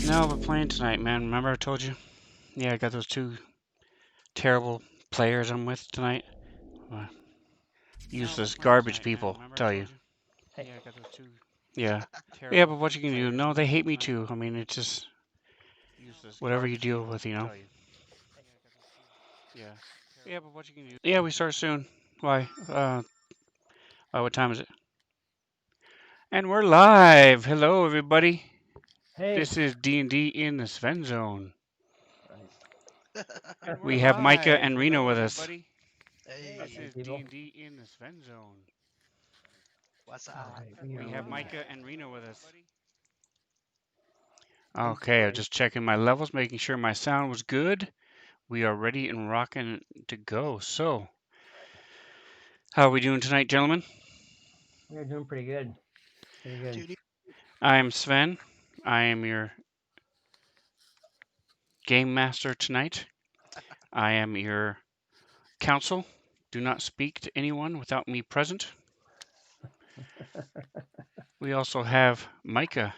No, we're playing tonight, man. Remember I told you? Yeah, I got those two terrible players I'm with tonight. Uh, useless garbage people, tell you. Hey. Yeah, I got those two. Yeah. Yeah, but what you can do? No, they hate me too. I mean, it's just whatever you deal with, you know. Yeah. Yeah, but what you can do? Yeah, we start soon. Why? What time is it? And we're live. Hello, everybody. Hey. This is D&D in the Svenzone. Right. We have Micah and Reno with us. Hey, This is D&D in the Svenzone. what's up? Right, We have Micah and Reno with us. Okay, I'm just checking my levels, making sure my sound was good. We are ready and rocking to go. So, how are we doing tonight, gentlemen? We're doing pretty good. Pretty good. Dude, I am Sven. I am your game master tonight. I am your counsel. Do not speak to anyone without me present. We also have Micah.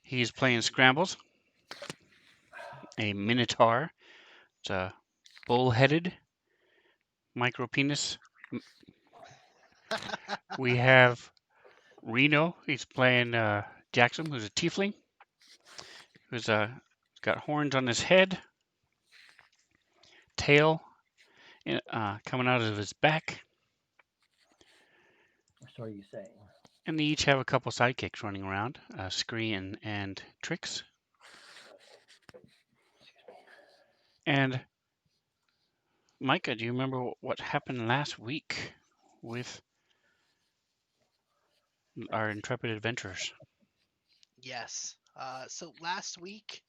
He's playing Scrambles, a Minotaur. It's a bull-headed micro penis. We have Reno. He's playing Jackson, who's a tiefling, who's got horns on his head, tail coming out of his back, So are you saying? and they each have a couple sidekicks running around, Scree and Trix. And Micah, do you remember what happened last week with our intrepid adventurers? yes. So last week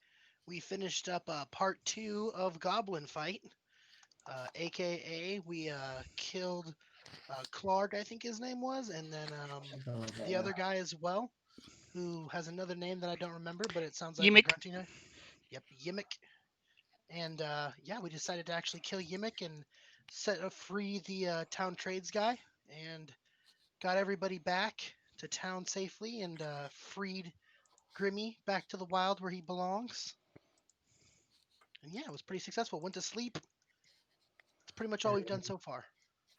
we finished up part 2 of Goblin Fight, aka we killed Clark, I think his name was, and then the other guy as well, who has another name that I don't remember, but it sounds like a Yimmick. grunty name. Yep, Yimmick. And yeah, we decided to actually kill Yimmick and set free the town trades guy, and got everybody back to town safely, and freed Grimmy back to the wild where he belongs. And yeah, it was pretty successful. Went to sleep. It's pretty much all we've done so far.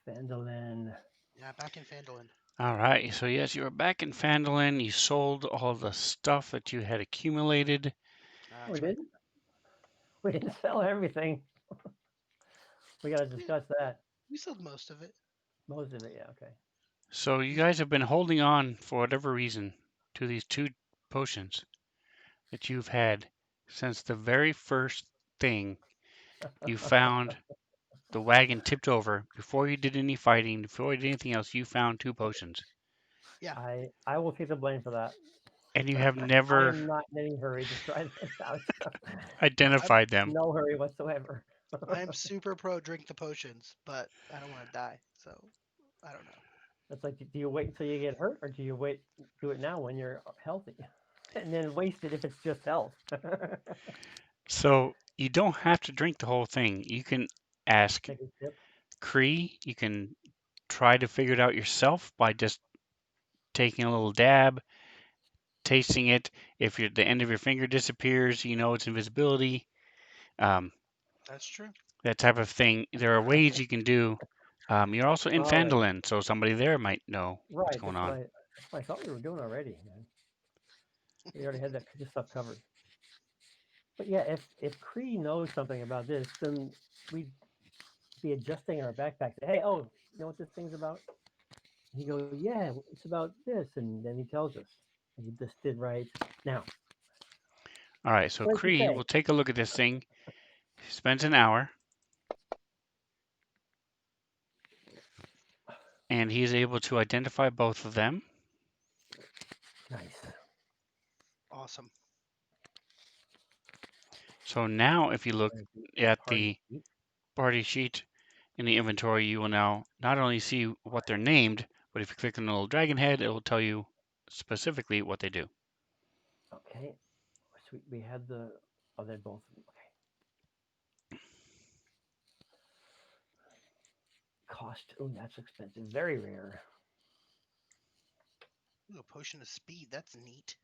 Phandalin. Yeah, back in Phandalin. All right. So yes, you were back in Phandalin. You sold all the stuff that you had accumulated. We didn't. We didn't sell everything. We got to discuss that. We sold most of it. Most of it, yeah. Okay. So you guys have been holding on for whatever reason to these two potions that you've had since the very first thing you found the wagon tipped over. Before you did any fighting, before you did anything else, you found two potions. Yeah. I will take the blame for that. And you have I never am not in any hurry to try this out. identified them. No hurry whatsoever. I am super pro drink the potions, but I don't want to die, so I don't know. It's like, do you wait until you get hurt, or do you do it now when you're healthy, and then waste it if it's just health? So you don't have to drink the whole thing. You can ask Take a sip. Cree. You can try to figure it out yourself by just taking a little dab, tasting it. If the end of your finger disappears, you know it's invisibility. That's true. That type of thing. There are ways you can do. You're also in All right. Phandalin, so somebody there might know what's Right. going That's on. right. That's what I thought we were doing already, man. We already had that this stuff covered. But yeah, if Cree knows something about this, then we'd be adjusting our backpack. Say, hey, oh, you know what this thing's about? He go, yeah, it's about this, and then he tells us. He just did right now. All right, so What did you Cree say? will take a look at this thing. He spends an hour, and he is able to identify both of them. Nice. Awesome. So now, if you look at Party the sheet. party sheet in the inventory, you will now not only see what they're named, but if you click on the little dragon head, it will tell you specifically what they do. Okay. So we had the. Oh, they're both. Okay. Cost. Oh, that's expensive. Very rare. Ooh, a potion of speed. That's neat.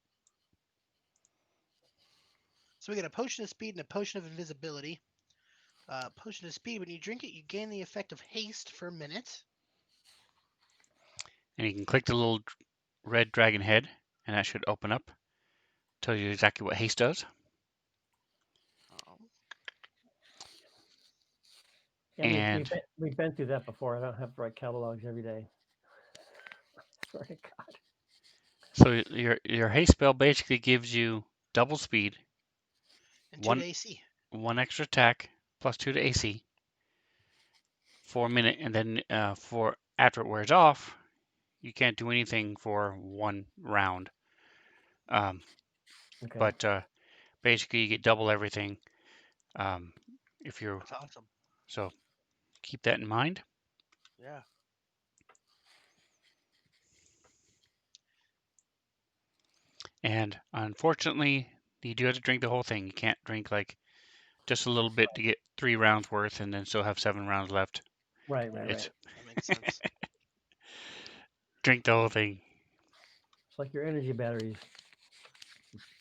So we got a potion of speed and a potion of invisibility. Potion of speed. When you drink it, you gain the effect of haste for a minute. And you can click the little red dragon head, and that should open up, tell you exactly what haste does. Um, Yeah, And we've been through that before. I don't have to write catalogs every day. Swear to God. so your haste spell basically gives you double speed, and two to one AC. one extra attack, plus 2 to AC for a minute, and then for after it wears off, you can't do anything for 1 round. Um, Okay. but basically, you get double everything. Um, if you're That's awesome. so keep that in mind. Yeah. And unfortunately, you do have to drink the whole thing. You can't drink like just a little bit to get 3 rounds worth, and then still have 7 rounds left. Right, right, It's right. That makes sense. drink the whole thing. It's like your energy batteries.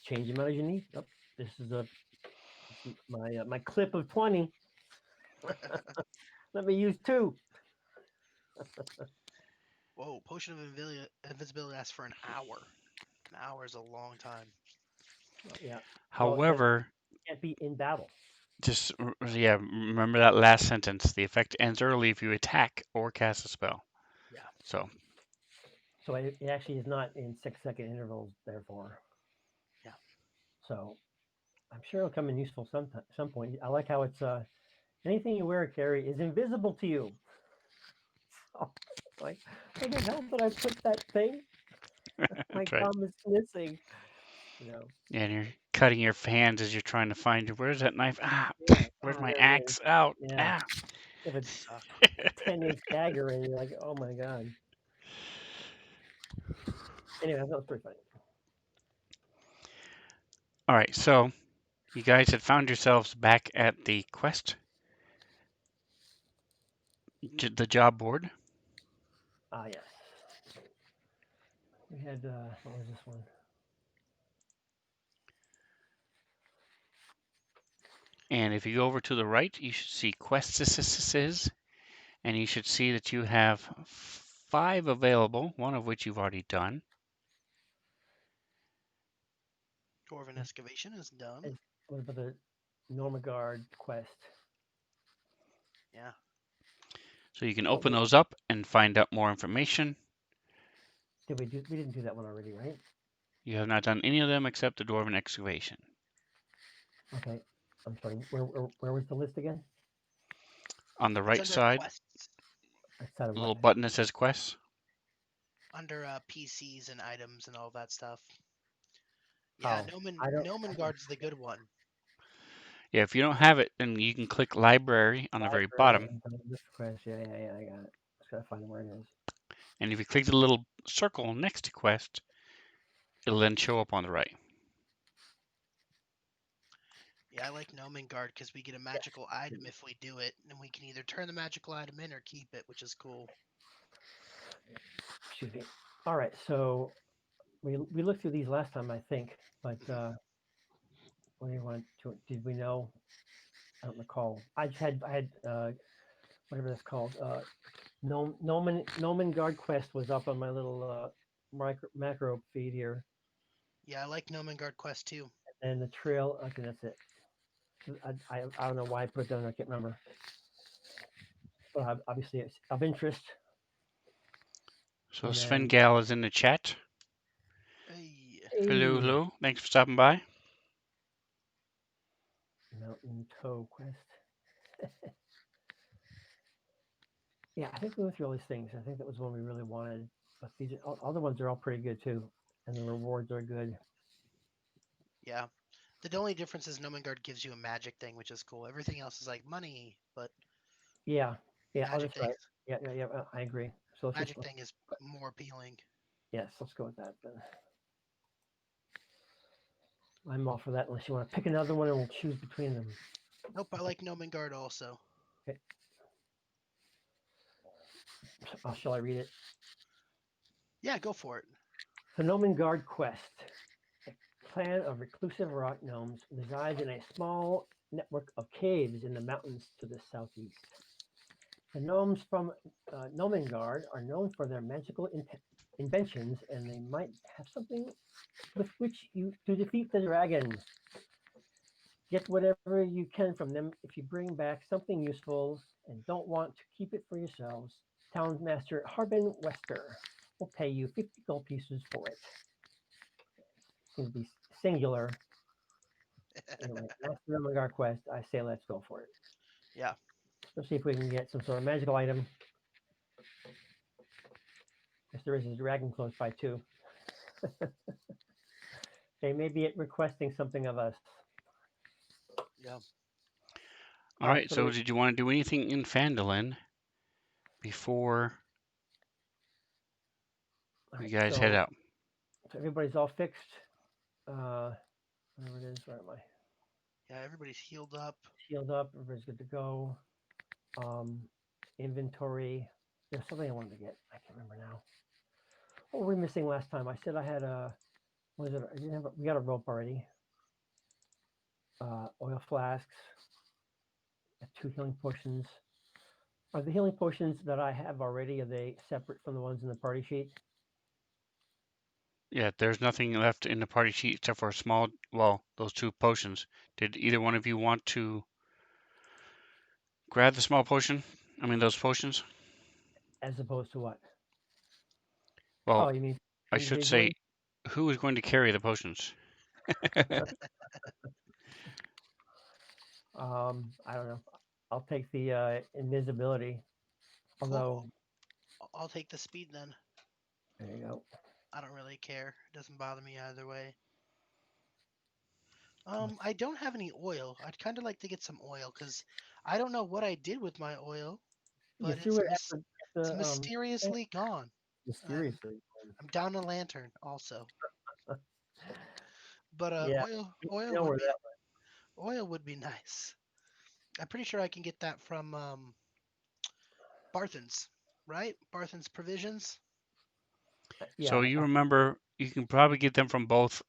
Change them out as you need. Oh, this is my clip of 20. Let me use two. Whoa, potion of invisibility lasts for an hour. An hour is a long time. Oh, yeah. Well, it says However, can't be in battle. just yeah, remember that last sentence. The effect ends early if you attack or cast a spell. Yeah. So So it actually is not in 6 second intervals, therefore. Yeah. So I'm sure it'll come in useful some point. I like how it's anything you wear or carry is invisible to you. So, like, where the hell did I put that thing? My that's right. gum is missing. You know. And you're cutting your hands as you're trying to find where's that knife? Ah, Yeah. where's Ah, my there it is. axe? Out. Yeah. Ah. You have Suck. a 10-inch dagger, and you're like, oh my god. Anyway, that was pretty funny. All right, so you guys had found yourselves back at the quest, the job board, Ah, yes. We had what was this one? and if you go over to the right, you should see quests, and you should see that you have 5 available, one of which you've already done. Dwarven excavation is done. And what about the Normagard quest? Yeah. So you can What open we those up and find out more information. did we do? We didn't do that one already, right? You have not done any of them except the dwarven excavation. Okay. I'm sorry. Where was the list again? On the It's right under side, quests. I said a what? little button that says quests. Under PCs and items and all that stuff. Yeah, Oh, I don't. Gnomen Guard's the good one. Yeah, if you don't have it, then you can click library on the very Library bottom. and this quest. Yeah, yeah, yeah. I got it. Just gotta find where it is. And if you click the little circle next to quest, it'll then show up on the right. Yeah, I like Gnomen Guard because we get a magical item if we do it, and we can either turn the magical item in or keep it, which is cool. Excuse me. All right. So we looked through these last time, I think. But what do you want to? Did we know? I don't recall. I had whatever that's called. Nomen Guard quest was up on my little macro feed here, Yeah, I like Nomengard Quest too. and the trail. Okay, that's it. I don't know why I put it down. I can't remember. But obviously it's of interest. So And Sven then Gal is in the chat. Hey. Hello, hey, hello. Thanks for stopping by. Mountain Toe Quest. Yeah, I think we went through all these things. I think that was one we really wanted. But these other ones are all pretty good too, and the rewards are good. Yeah. The only difference is Nomengard gives you a magic thing, which is cool. Everything else is like money, but Yeah, yeah. Oh, magic that's right. things Yeah. I agree. So let's just magic thing is more appealing. yes, let's go with that then. I'm all for that. Unless you want to pick another one, and we'll choose between them. Nope, I like Nomengard also. Okay. Shall I read it? Yeah, go for it. Phenomen Guard Quest. A clan of reclusive rock gnomes resides in a small network of caves in the mountains to the southeast. The gnomes from Nomengard are known for their magical inventions, and they might have something with which you to defeat the dragon. Get whatever you can from them if you bring back something useful and don't want to keep it for yourselves. Town Master Harbin Wester will pay you 50 gold pieces for it. Seems to be singular. Anyway, that's the Nomengard quest. I say let's go for it. Yeah. Let's see if we can get some sort of magical item. If there is a dragon close by too. They may be requesting something of us. Yeah. All right, so did you want to do anything in Phandalin before you guys head out? So everybody's all fixed. Whatever it is, where am I? Yeah, everybody's healed up. Healed up. Everybody's good to go. Inventory. There's something I wanted to get. I can't remember now. What were we missing last time? I said I had a. What is it? I didn't have. We got a rope already. Oil flasks. 2 healing potions. Are the healing potions that I have already? Are they separate from the ones in the party sheet? Yeah, there's nothing left in the party sheet except for a small, well, those 2 potions. Did either one of you want to grab the small potion? I mean, those potions? As opposed to what? Well, Oh, you mean I should say, individually? who is going to carry the potions? I don't know. I'll take the invisibility. Although, Cool. I'll take the speed then. there you go. I don't really care. It doesn't bother me either way. I don't have any oil. I'd kind of like to get some oil because I don't know what I did with my oil, You but threw it at it's the mysteriously gone. I'm mysteriously. I'm down a lantern also. But Yeah, I oil know would where be that. nice. I'm pretty sure I can get that from Barthen's, right? Barthen's Provisions. So Yeah. you remember, you can probably get them from both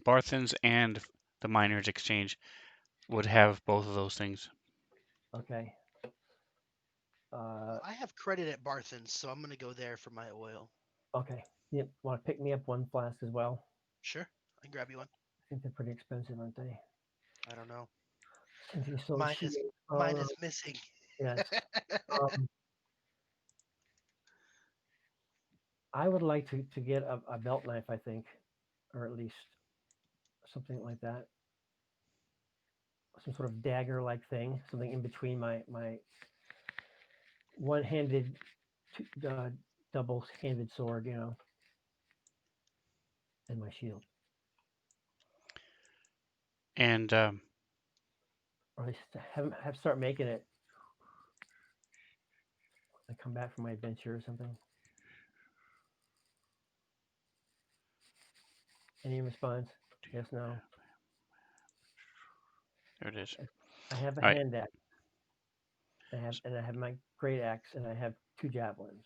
Barthen's and the Miners Exchange would have both of those things. Okay. Well, I have credit at Barthen's, so I'm gonna go there for my oil. Okay. Yep. Want to pick me up one flask as well? Sure, I can grab you one. I think they're pretty expensive, aren't they? I don't know. Since he's so Mine cheap. is Oh, mine is missing. yes. Um, I would like to get a belt knife, I think, or at least something like that. Some sort of dagger like thing, something in between my one-handed, double-handed sword, and my shield. And Or at least have start making it. I come back from my adventure or something. Any response? Yes, no. there it is. I have a All right. hand axe. I have my great axe, and I have 2 javelins.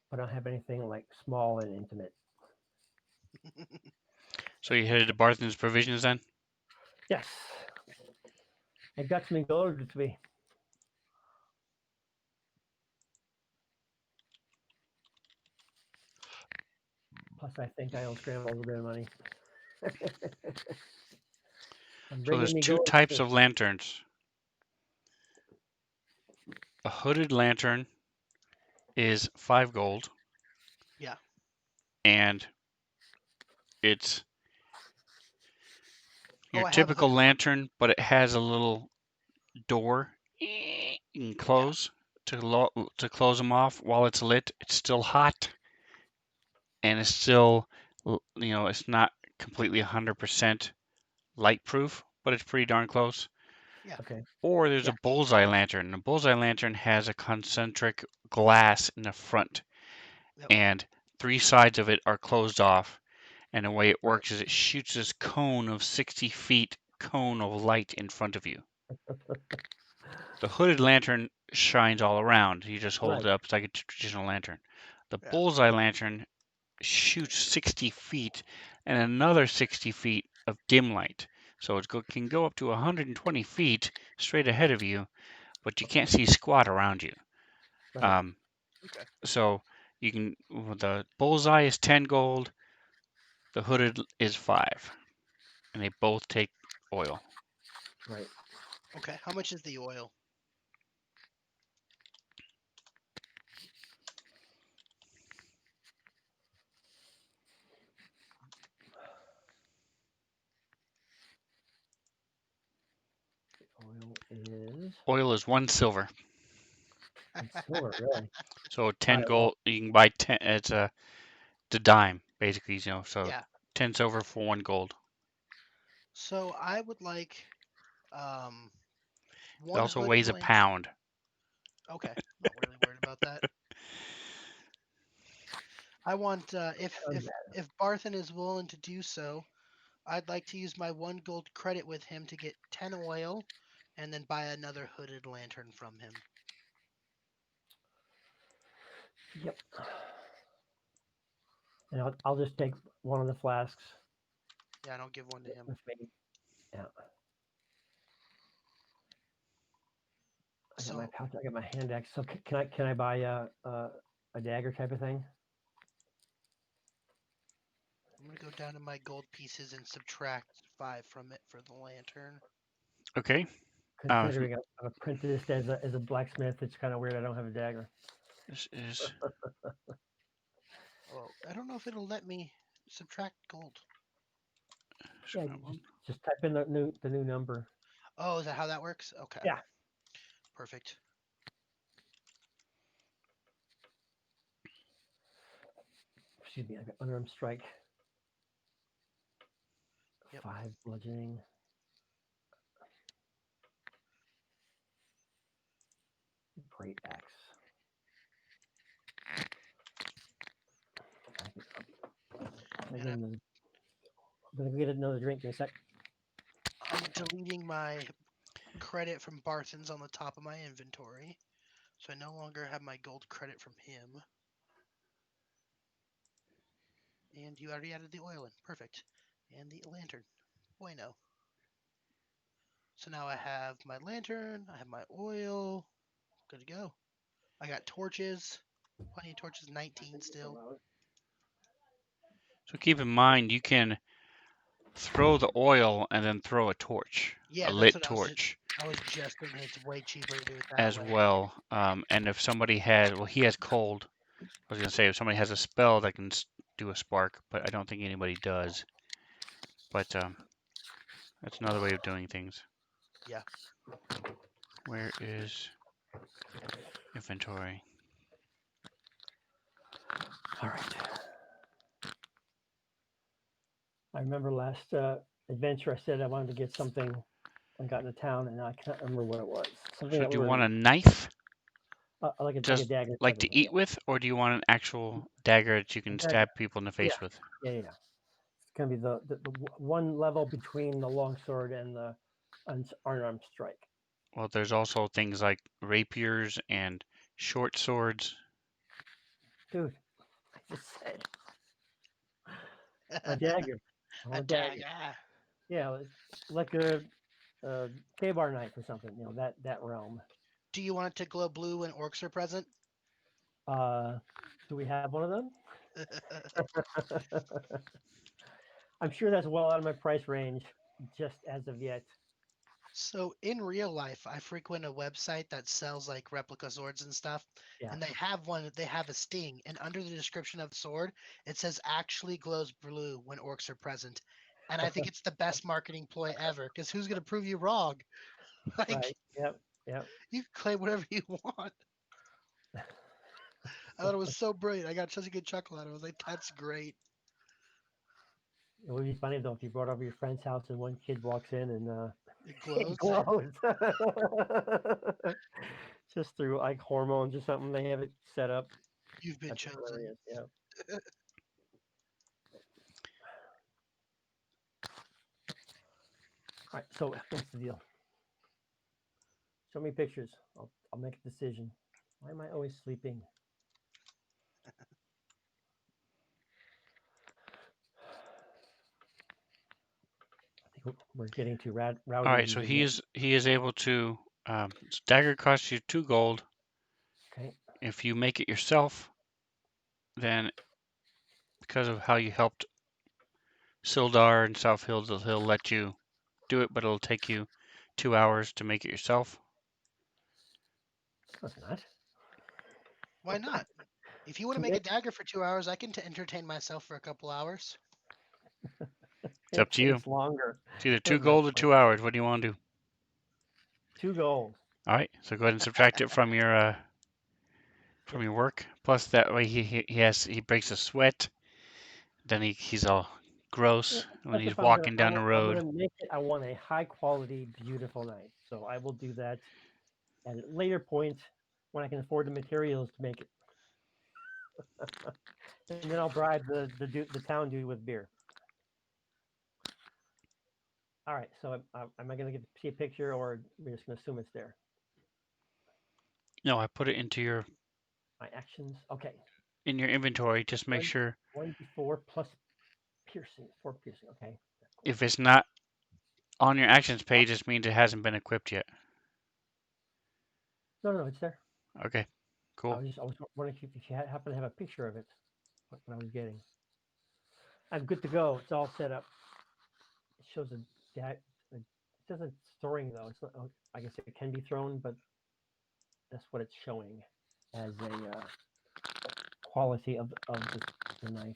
But I don't have anything like small and intimate. So you headed to Barthen's Provisions then? Yes, I got something delivered to me. I think I owe Scramble a little bit of money. I'm So bringing there's me two gold types too. of lanterns. A hooded lantern is 5 gold, Yeah. and it's Oh, your I have a typical hooded one. lantern, but it has a little door you can Yeah. close to close them off while it's lit. It's still hot, and it's still, it's not completely 100% light proof, but it's pretty darn close. Yeah. Okay. Or there's Yeah. a bullseye lantern. A bullseye lantern has a concentric glass in the front, Yep. and 3 sides of it are closed off. And the way it Right. works is it shoots this cone of 60 feet cone of light in front of you. The hooded lantern shines all around. You just hold Right. it up. It's like a traditional lantern. The Yeah. bullseye lantern shoots 60 feet and another 60 feet of dim light. So it can go up to 120 feet straight ahead of you, but you can't see squat around you. Right. Um, Okay. so the bullseye is 10 gold, the hooded is 5, and they both take oil. Right. Okay. How much is the oil? Oil is Oil is 1 silver. silver, really. So All 10 right. Well, gold, you can buy 10, it's the dime, basically, so Yeah. 10 silver for 1 gold. So I would like um It one also hooded weighs a lantern. pound. Okay. Not really worried about that. I want if Barthen is willing to do so, I'd like to use my 1 gold credit with him to get 10 oil, and then buy another hooded lantern from him. yep. And I'll just take one of the flasks Yeah, and I'll give one to him. with me. Yeah. I got my So pouch. I got my hand axe. So can I buy a dagger type of thing? I'm gonna go down to my gold pieces and subtract 5 from it for the lantern. Okay. Considering I've printed this as a blacksmith, it's kind of weird. I don't have a dagger. This is Oh, I don't know if it'll let me subtract gold. Yeah, scrambled. just type in the new number. Oh, is that how that works? Okay, Yeah. perfect. Excuse me. I got unarmed strike. Yep. 5 bludgeoning. Great axe. I'm And gonna get another drink in a sec. I'm deleting my credit from Barthen's on the top of my inventory, so I no longer have my gold credit from him. And you already added the oil in. Perfect. And the lantern. Bueno. So now I have my lantern, I have my oil. Good to go. I got torches. Plenty of torches, 19 still. So keep in mind, you can throw the oil and then throw a torch, a Yeah, that's lit what torch I was just thinking it's way cheaper to do it that as way. well. And if somebody has, well, he has cold. I was gonna say if somebody has a spell that can do a spark, but I don't think anybody does. But that's another way of doing things. Yeah. Where is inventory? All right. I remember last adventure. I said I wanted to get something. I got into town, and I can't remember what it was. Something So that do you were want a knife, like a just dagger type like of to thing. eat with, or do you want an actual dagger that you A can dagger. stab people in the Yeah. face with? Yeah. It's gonna be the one level between the longsword and the unarmed strike. Well, there's also things like rapiers and short swords. Dude, I just said a dagger. I A want a dagger. dagger. Yeah, like a K-bar knife or something. That realm. Do you want it to glow blue when orcs are present? Uh, do we have one of them? I'm sure that's well out of my price range, just as of yet. So in real life, I frequent a website that sells like replica swords and stuff, Yeah. and they have one. They have a sting, and under the description of the sword, it says actually glows blue when orcs are present. And I think it's the best marketing ploy ever, because who's gonna prove you wrong? Like Right. Yep. Yep. you can claim whatever you want. I thought it was so brilliant. I got such a good chuckle out of it. I was like, that's great. It would be funny though if you brought over your friend's house and one kid walks in and It it glows. glows. Just through like hormones or something, they have it set up. You've been That's chosen. hilarious. Yeah. All right. So what's the deal? Show me pictures. I'll make a decision. Why am I always sleeping? I think we're getting too All rowdy with right, so these he again. is able to. Dagger costs you 2 gold. Okay. If you make it yourself, then because of how you helped Sildar and South Hills, he'll let you do it, but it'll take you 2 hours to make it yourself. No, it's not. Why not? If you want to Two make a it. dagger for 2 hours, I can entertain myself for a couple hours. It's It up to you. takes longer. It's either two There's no gold or point. 2 hours. What do you want to do? 2 gold. All right, so go ahead and subtract it from Yep. your work. Plus that way he breaks a sweat. Then he's all Yeah, gross when that's he's if I'm gonna walking down the I'm road. gonna make it. I want a high quality, beautiful knife. So I will do that at a later point when I can afford the materials to make it, and then I'll bribe the town dude with beer. All right. So am I gonna get to see a picture, or we're just gonna assume it's there? No, I put it into My actions. Okay. in your inventory. Just make One sure 1d4 plus piercing. 4 piercing. Okay. Cool. if it's not on your actions page, it means it hasn't been equipped yet. No, it's there. Okay, cool. I was wondering if you happen to have a picture of it. What I was getting. I'm good to go. It's all set up. It shows it doesn't storing though. It's not, I guess it can be thrown, but that's what it's showing as a quality of the knife.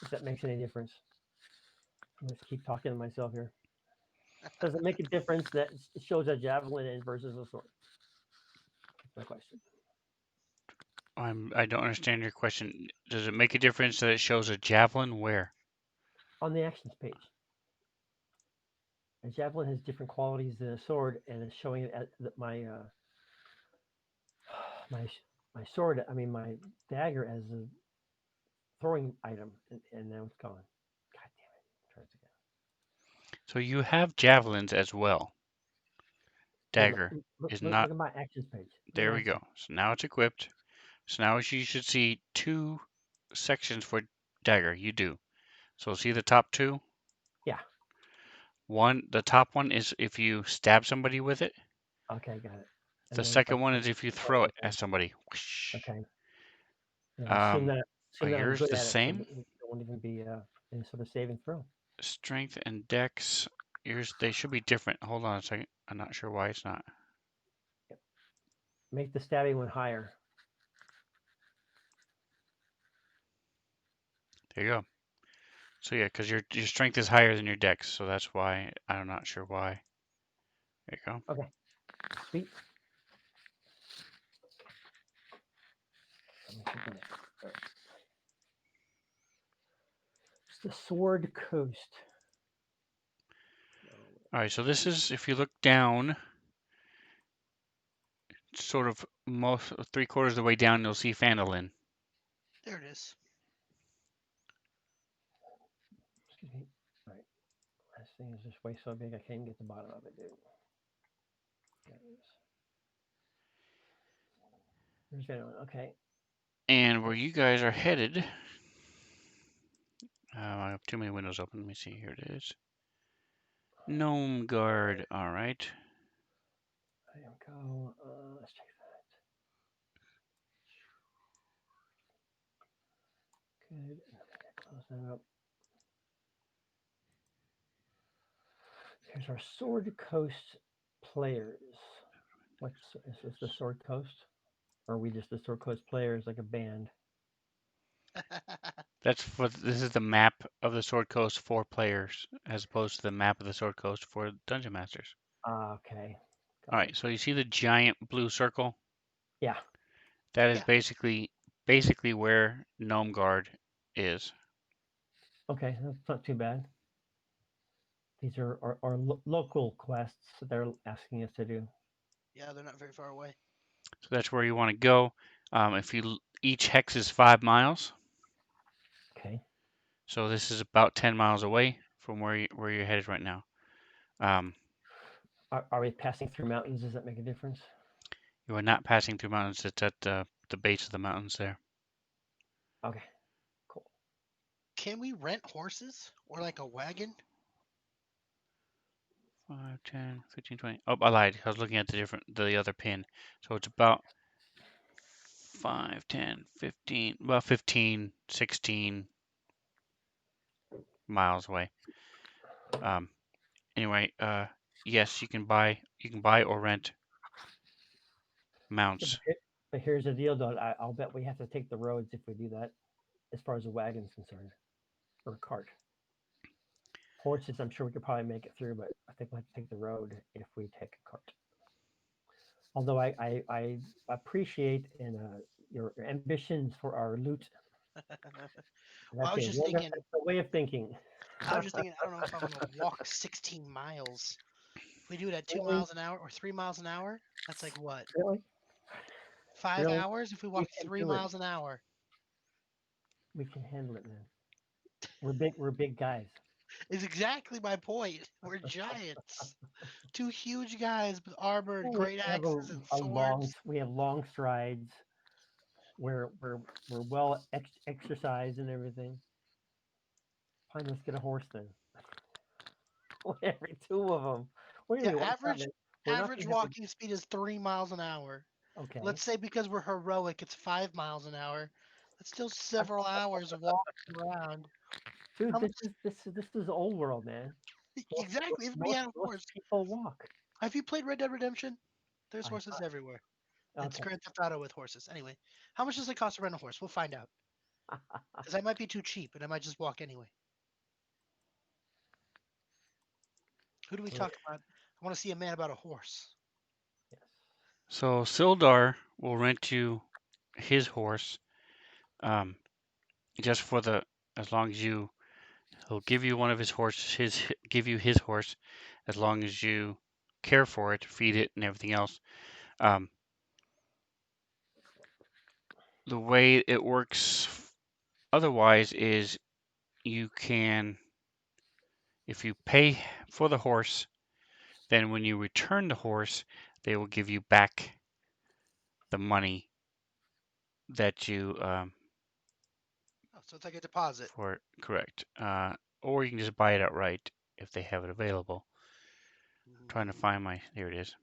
If that makes any difference. I'm just keep talking to myself here. Does it make a difference that it shows a javelin in versus a sword? That's my question. I don't understand your question. Does it make a difference that it shows a javelin where? On the actions page, a javelin has different qualities than a sword, and it's showing it at my my sword. I mean my dagger as a throwing item, and now it's gone. God damn it! Try this again. So you have javelins as well. Dagger is Look not. at my actions page. Look at There what we I see. go. So now it's equipped. So now you should see 2 sections for dagger. You do. So see the top 2? Yeah. The top one is if you stab somebody with it. Okay, got it. And The then if I second one is if you throw it okay, at somebody. Whoosh. okay. And Um, are assume that I'm yours good the at it, so same? there won't even be any sort of saving throw. Strength and dex. Yours, they should be different. Hold on a second. I'm not sure why it's not. Yep. Make the stabbing one higher. There you go. So yeah, because your strength is higher than your dex, so that's why I'm not sure why. There you go. Okay, sweet. It's the Sword Coast. All right, so this is if you look down, sort of most 3/4 of the way down, you'll see Phandalin. There it is. Excuse me. All right. This thing is just way so big I can't even get the bottom of it, dude. There it is. There's Venom. Okay. And where you guys are headed, I have too many windows open. Let me see. Here it is. Gnome Guard. All right. There we go. Let's check good. Close that up. Here's our Sword Coast players. What's is this the Sword Coast? Or are we just the Sword Coast players like a band? That's for this is the map of the Sword Coast for players, as opposed to the map of the Sword Coast for Dungeon Masters. Ah, okay. All Got right, it. so you see the giant blue circle? Yeah. That is Yeah, basically where Gnome Guard is. Okay, that's not too bad. These are our local quests that they're asking us to do. yeah, they're not very far away. So that's where you want to go. If you each hex is 5 miles, Okay. so this is about 10 miles away from where you're headed right now. Um, Are we passing through mountains? Does that make a difference? you are not passing through mountains. It's at the base of the mountains there. Okay, cool. Can we rent horses or like a wagon? 5, 10, 15, 20. Oh, I lied. I was looking at the other pin. So it's about 5, 10, 15, about 15, 16 miles away. Um, anyway, yes, you can buy or rent Yeah, mounts. but here's the deal, though. I'll bet we have to take the roads if we do that, as far as the wagon's concerned, or a cart. Horses, I'm sure we could probably make it through, but I think we'll have to take the road if we take a cart. Although I appreciate your ambitions for our loot. Well, I was just thinking. That's a way of thinking. I was just thinking. I don't know if I want to walk 16 miles. If we do it at two Really, miles an hour or 3 miles an hour, that's like what? really, 5 really, hours if we we walk can three do it. miles an hour. We can handle it, man. We're big. We're big guys. Is exactly my point. We're giants. Two huge guys with armor and Well, we great have axes and a long. swords. We have long strides. We're well exercised and everything. Fine, let's get a horse then. Every two of them. We're gonna Yeah, be wiped out, man. We're not average gonna have a. walking speed is 3 miles an hour. Okay, Let's say because we're heroic, it's 5 miles an hour. That's still several hours of walking around. How dude, much? this is old world, man. Most Exactly. Everybody most had a most horse. people walk. Have you played Red Dead Redemption? There's I horses everywhere. It's okay. Grand Theft Auto with horses. Anyway, how much does it cost to rent a horse? We'll find out. Because I might be too cheap, and I might just walk anyway. Who do we Yes. talk about? I want to see a man about a horse. So Sildar will rent you his horse, um, just for the as long as you he'll give you one of his horses, give you his horse, as long as you care for it, feed it, and everything else. Um, the way it works otherwise is you can, if you pay for the horse, then when you return the horse, they will give you back the money that you Oh, so it's like a deposit. for it, correct. Or you can just buy it outright if they have it available. I'm trying to Mm, find my, here it is.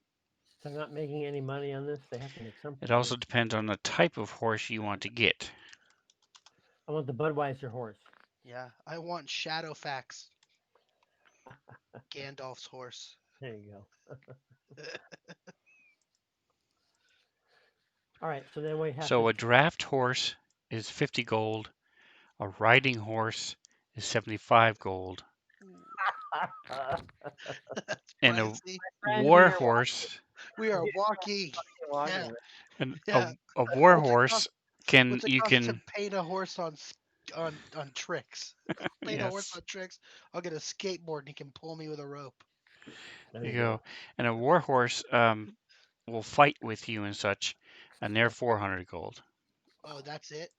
So I'm not making any money on this. They have to make some It money. also depends on the type of horse you want to get. I want the Budweiser horse. yeah, I want Shadowfax, Gandalf's horse. There you go. All right. So then we have So to. a draft horse is 50 gold, a riding horse is 75 gold, Ooh, that's and a pricey. Friend, we war are horse We are walking. walking. Yeah, Right? and yeah. a war What's it horse cost? can What's it you cost to can paint a horse on on tricks? Paint a horse yes, on tricks. I'll get a skateboard and he can pull me with a rope. There there you you go. go. And a war horse will fight with you and such, and they're 400 gold. Oh, that's it.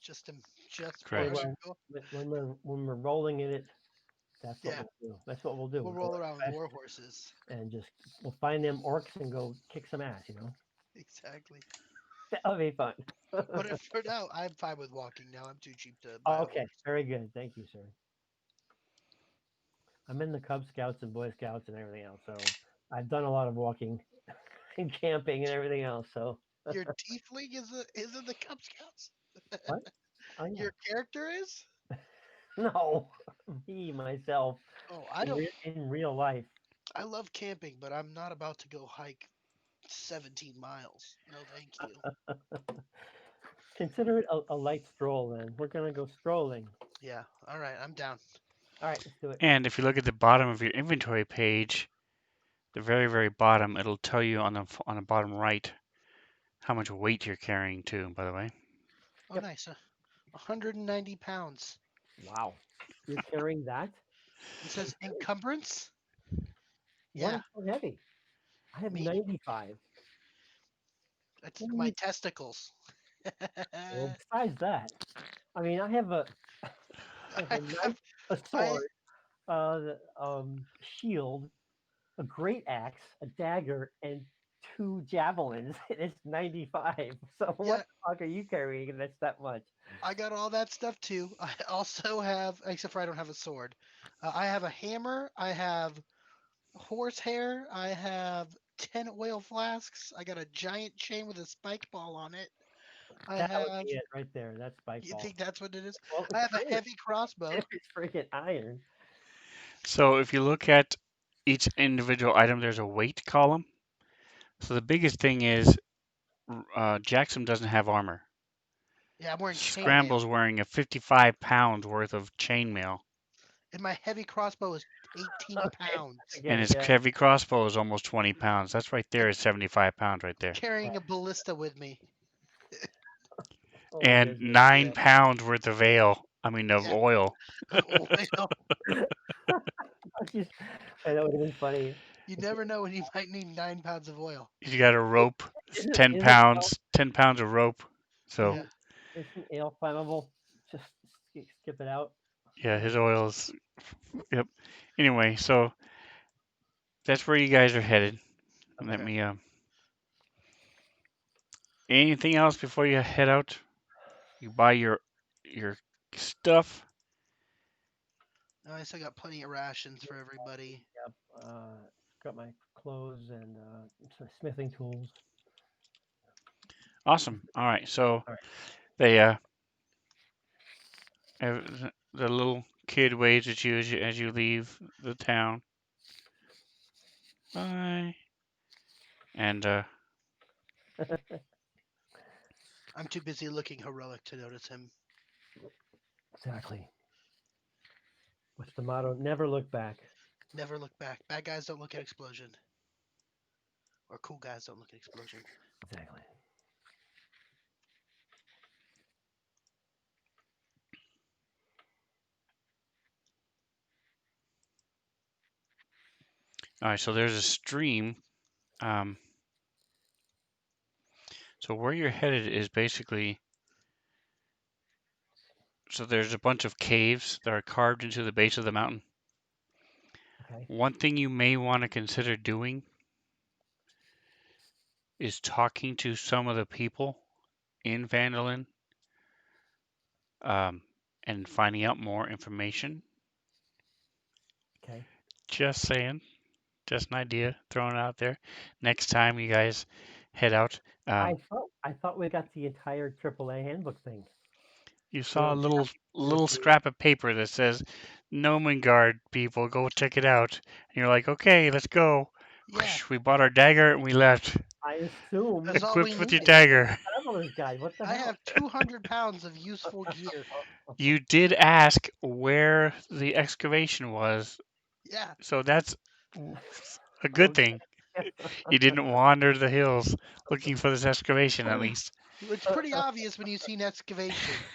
Just to, just Hey, 400 Correct. gold. when we're rolling in it, that's what Yeah, we'll do. That's what we'll do. we'll We'll go roll around with west war horses. and just we'll find them orcs and go kick some ass. Exactly. That'll be fun. But if for now, I'm fine with walking now. I'm too cheap to buy a Okay, horse. very good. Thank you, sir. I'm in the Cub Scouts and Boy Scouts and everything else, so I've done a lot of walking and camping and everything else. So Your tiefling is in the Cub Scouts. what? Oh yeah. Your character is? No, me myself Oh, I don't. in real life. I love camping, but I'm not about to go hike 17 miles. No, thank you. Consider it a light stroll. Then we're gonna go strolling. Yeah. All right. I'm down. All right, let's do it. And if you look at the bottom of your inventory page, the very, very bottom, it'll tell you on the bottom right how much weight you're carrying too, by the way. Oh, Yep. nice. 190 pounds. Wow. You're carrying that? It says encumbrance. What Yeah, is so heavy? I have me. 95. That's What do my you? testicles. Well, besides that, I mean, I have a I have I a knife, have. a I. sword, shield, a great axe, a dagger, and two javelins. And it's 95. So what Yeah. the fuck are you carrying that's that much? I got all that stuff too. I also have, except for I don't have a sword. I have a hammer. I have horsehair. I have 10 oil flasks. I got a giant chain with a spike ball on it. I That would have. be it right there. That's spike You ball. think that's what it is? Well, I it's have a iron. heavy crossbow. It's freaking iron. So if you look at each individual item, there's a weight column. So the biggest thing is Jackson doesn't have armor. Yeah, I'm wearing chainmail. Scramble's wearing a 55 pounds worth of chainmail, And my heavy crossbow is 18 Okay, I pounds. get and it. his Yeah. heavy crossbow is almost 20 pounds. That's right there And is 75 pounds right there. carrying a ballista with me. Oh my And goodness. 9 pounds worth of ale. I mean, of Yeah, oil. of oil. Yeah. Just, that would have been funny. You If never know when you might need 9 pounds of oil. You got a rope. It's Isn't 10 isn't ale, pounds. 10 pounds of rope. So Yeah. isn't isn't ale flammable? Just skip it out. yeah, his oil's. Yep. Anyway, so that's where you guys are headed. Let Okay. me. Anything else before you head out? You buy your stuff. No, I still got plenty of rations for everybody. Yep. Got my clothes and some smithing tools. Awesome. All right. So All right. they the little kid waves at you as you leave the town. Bye. And I'm too busy looking heroic to notice him. Exactly. What's the motto? Never look back. Never look back. Bad guys don't look at explosion. Or cool guys don't look at explosion. Exactly. all right. So there's a stream. Um, so where you're headed is basically. So there's a bunch of caves that are carved into the base of the mountain. Okay. One thing you may want to consider doing is talking to some of the people in Vandalin, um, and finding out more information. Okay. Just saying, just an idea thrown out there. Next time you guys head out, I thought we got the entire AAA handbook thing. you We saw a only little have one or little two. scrap of paper that says Nomengard people, go check it out. And you're like, okay, let's go. Yeah, We bought our dagger and we left. I assumed that's all we Equipped with your needed. dagger. traveler's guide. What the I hell? have 200 pounds of useful gear. You did ask where the excavation was, Yeah, so that's a good Okay. thing. You didn't wander the hills looking for this excavation, at least. it's pretty obvious when you see an excavation.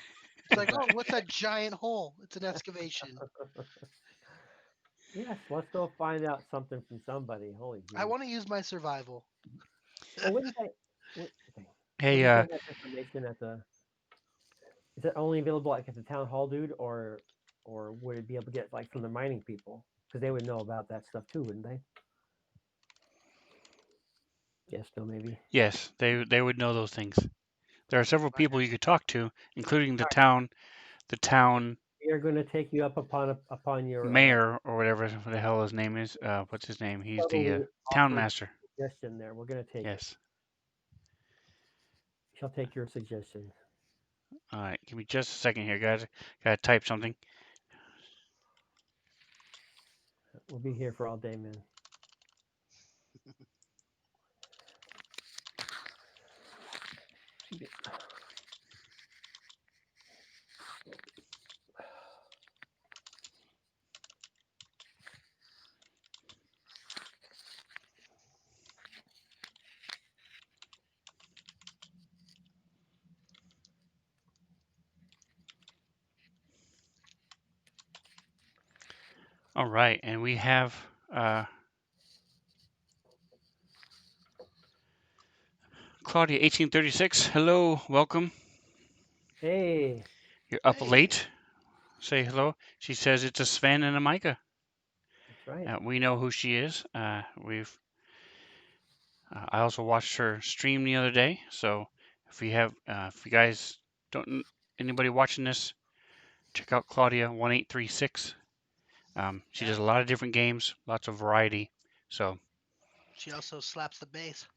It's like, oh, what's that giant hole? It's an excavation. Yes, let's go find out something from somebody. Holy I jeez. want to use my survival. Well, okay. Would Hey, you get that information at the? Is it only available like at the town hall, dude, or would it be able to get like from the mining people? Because they would know about that stuff too, wouldn't they? Yes, no, maybe. yes, they would know those things. There are several people you could talk to, including All right. the town We are going to take you up upon your mayor or whatever the hell his name is. What's his name? He's the subtly town offered master. suggestion. There, we're going to take it. Yes. Shall take your suggestion. All right, give me just a second here, guys. Gotta type something. We'll be here for all day, man. All right, and we have Claudia 1836. Hello, welcome. Hey, You're up Hey, late. Say hello. She says it's a Sven and a Micah. that's right. We know who she is. I also watched her stream the other day. So if you guys don't, anybody watching this, check out Claudia 1836. She yeah. does a lot of different games, lots of variety. So She also slaps the bass.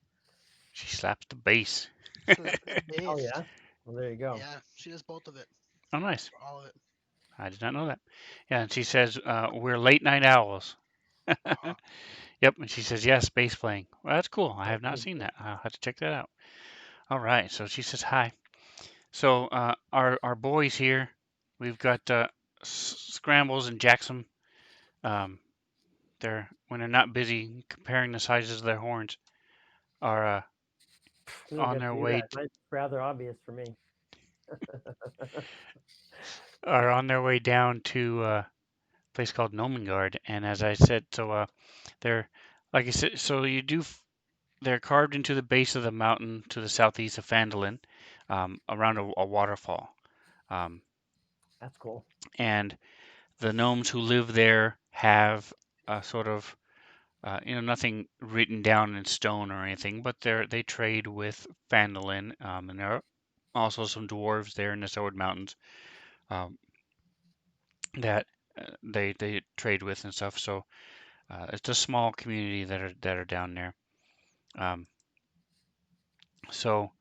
she slaps the bass. Slap the Oh bass. yeah. Well, there you go. Yeah, she does both of it, Oh, nice. all of it. I did not know that. Yeah, and she says we're late night owls. Uh-huh. Yep, and she says yes, bass playing. Well, that's cool. I Oh, have not good, seen good. that. I'll have to check that out. All right, so she says hi. So our boys here, we've got Scrambles and Jackson. Um, they're when they're not busy comparing the sizes of their horns, are We don't on get their to do way that. Mine's rather obvious for me. are on their way down to a place called Nomengard. And as I said, so they're like I said, so you do. They're carved into the base of the mountain to the southeast of Phandalin, around a waterfall. Um, That's cool. and the gnomes who live there have a sort of nothing written down in stone or anything, but they trade with Phandalin, and there are also some dwarves there in the Sword Mountains, um, that they trade with and stuff. So it's a small community that are down there. Um, so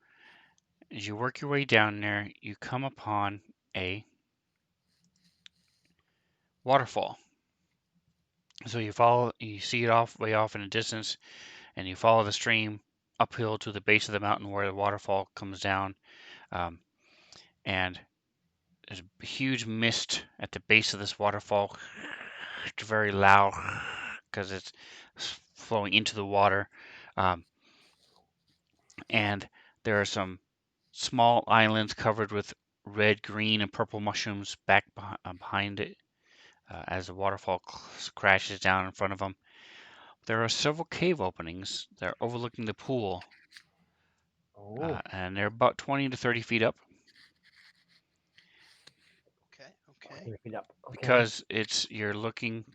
as you work your way down there, you come upon a waterfall. So you see it way off in the distance, and you follow the stream uphill to the base of the mountain where the waterfall comes down. Um, and there's a huge mist at the base of this waterfall. It's very loud because it's flowing into the water. Um, and there are some small islands covered with red, green, and purple mushrooms back behind it, as the waterfall crashes down in front of them. There are several cave openings that are overlooking the pool, Oh, and they're about 20 to 30 feet up. Okay, okay. 100 feet up. Okay. Because you're looking,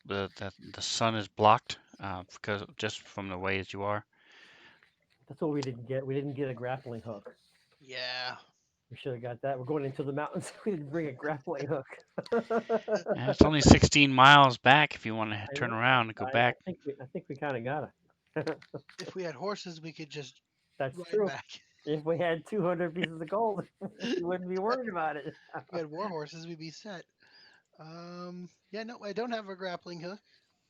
the sun is blocked, because just from the way that you are. That's what we didn't get. We didn't get a grappling hook. Yeah. We should have got that. We're going into the mountains. We didn't bring a grappling hook. And it's only 16 miles back if you want to I turn know. around and go I back. think we kind of got it. If we had horses, we could just That's ride true. back. If we had 200 pieces of gold, we wouldn't be worried about it. If we had war horses, we'd be set. Yeah, no, I don't have a grappling hook.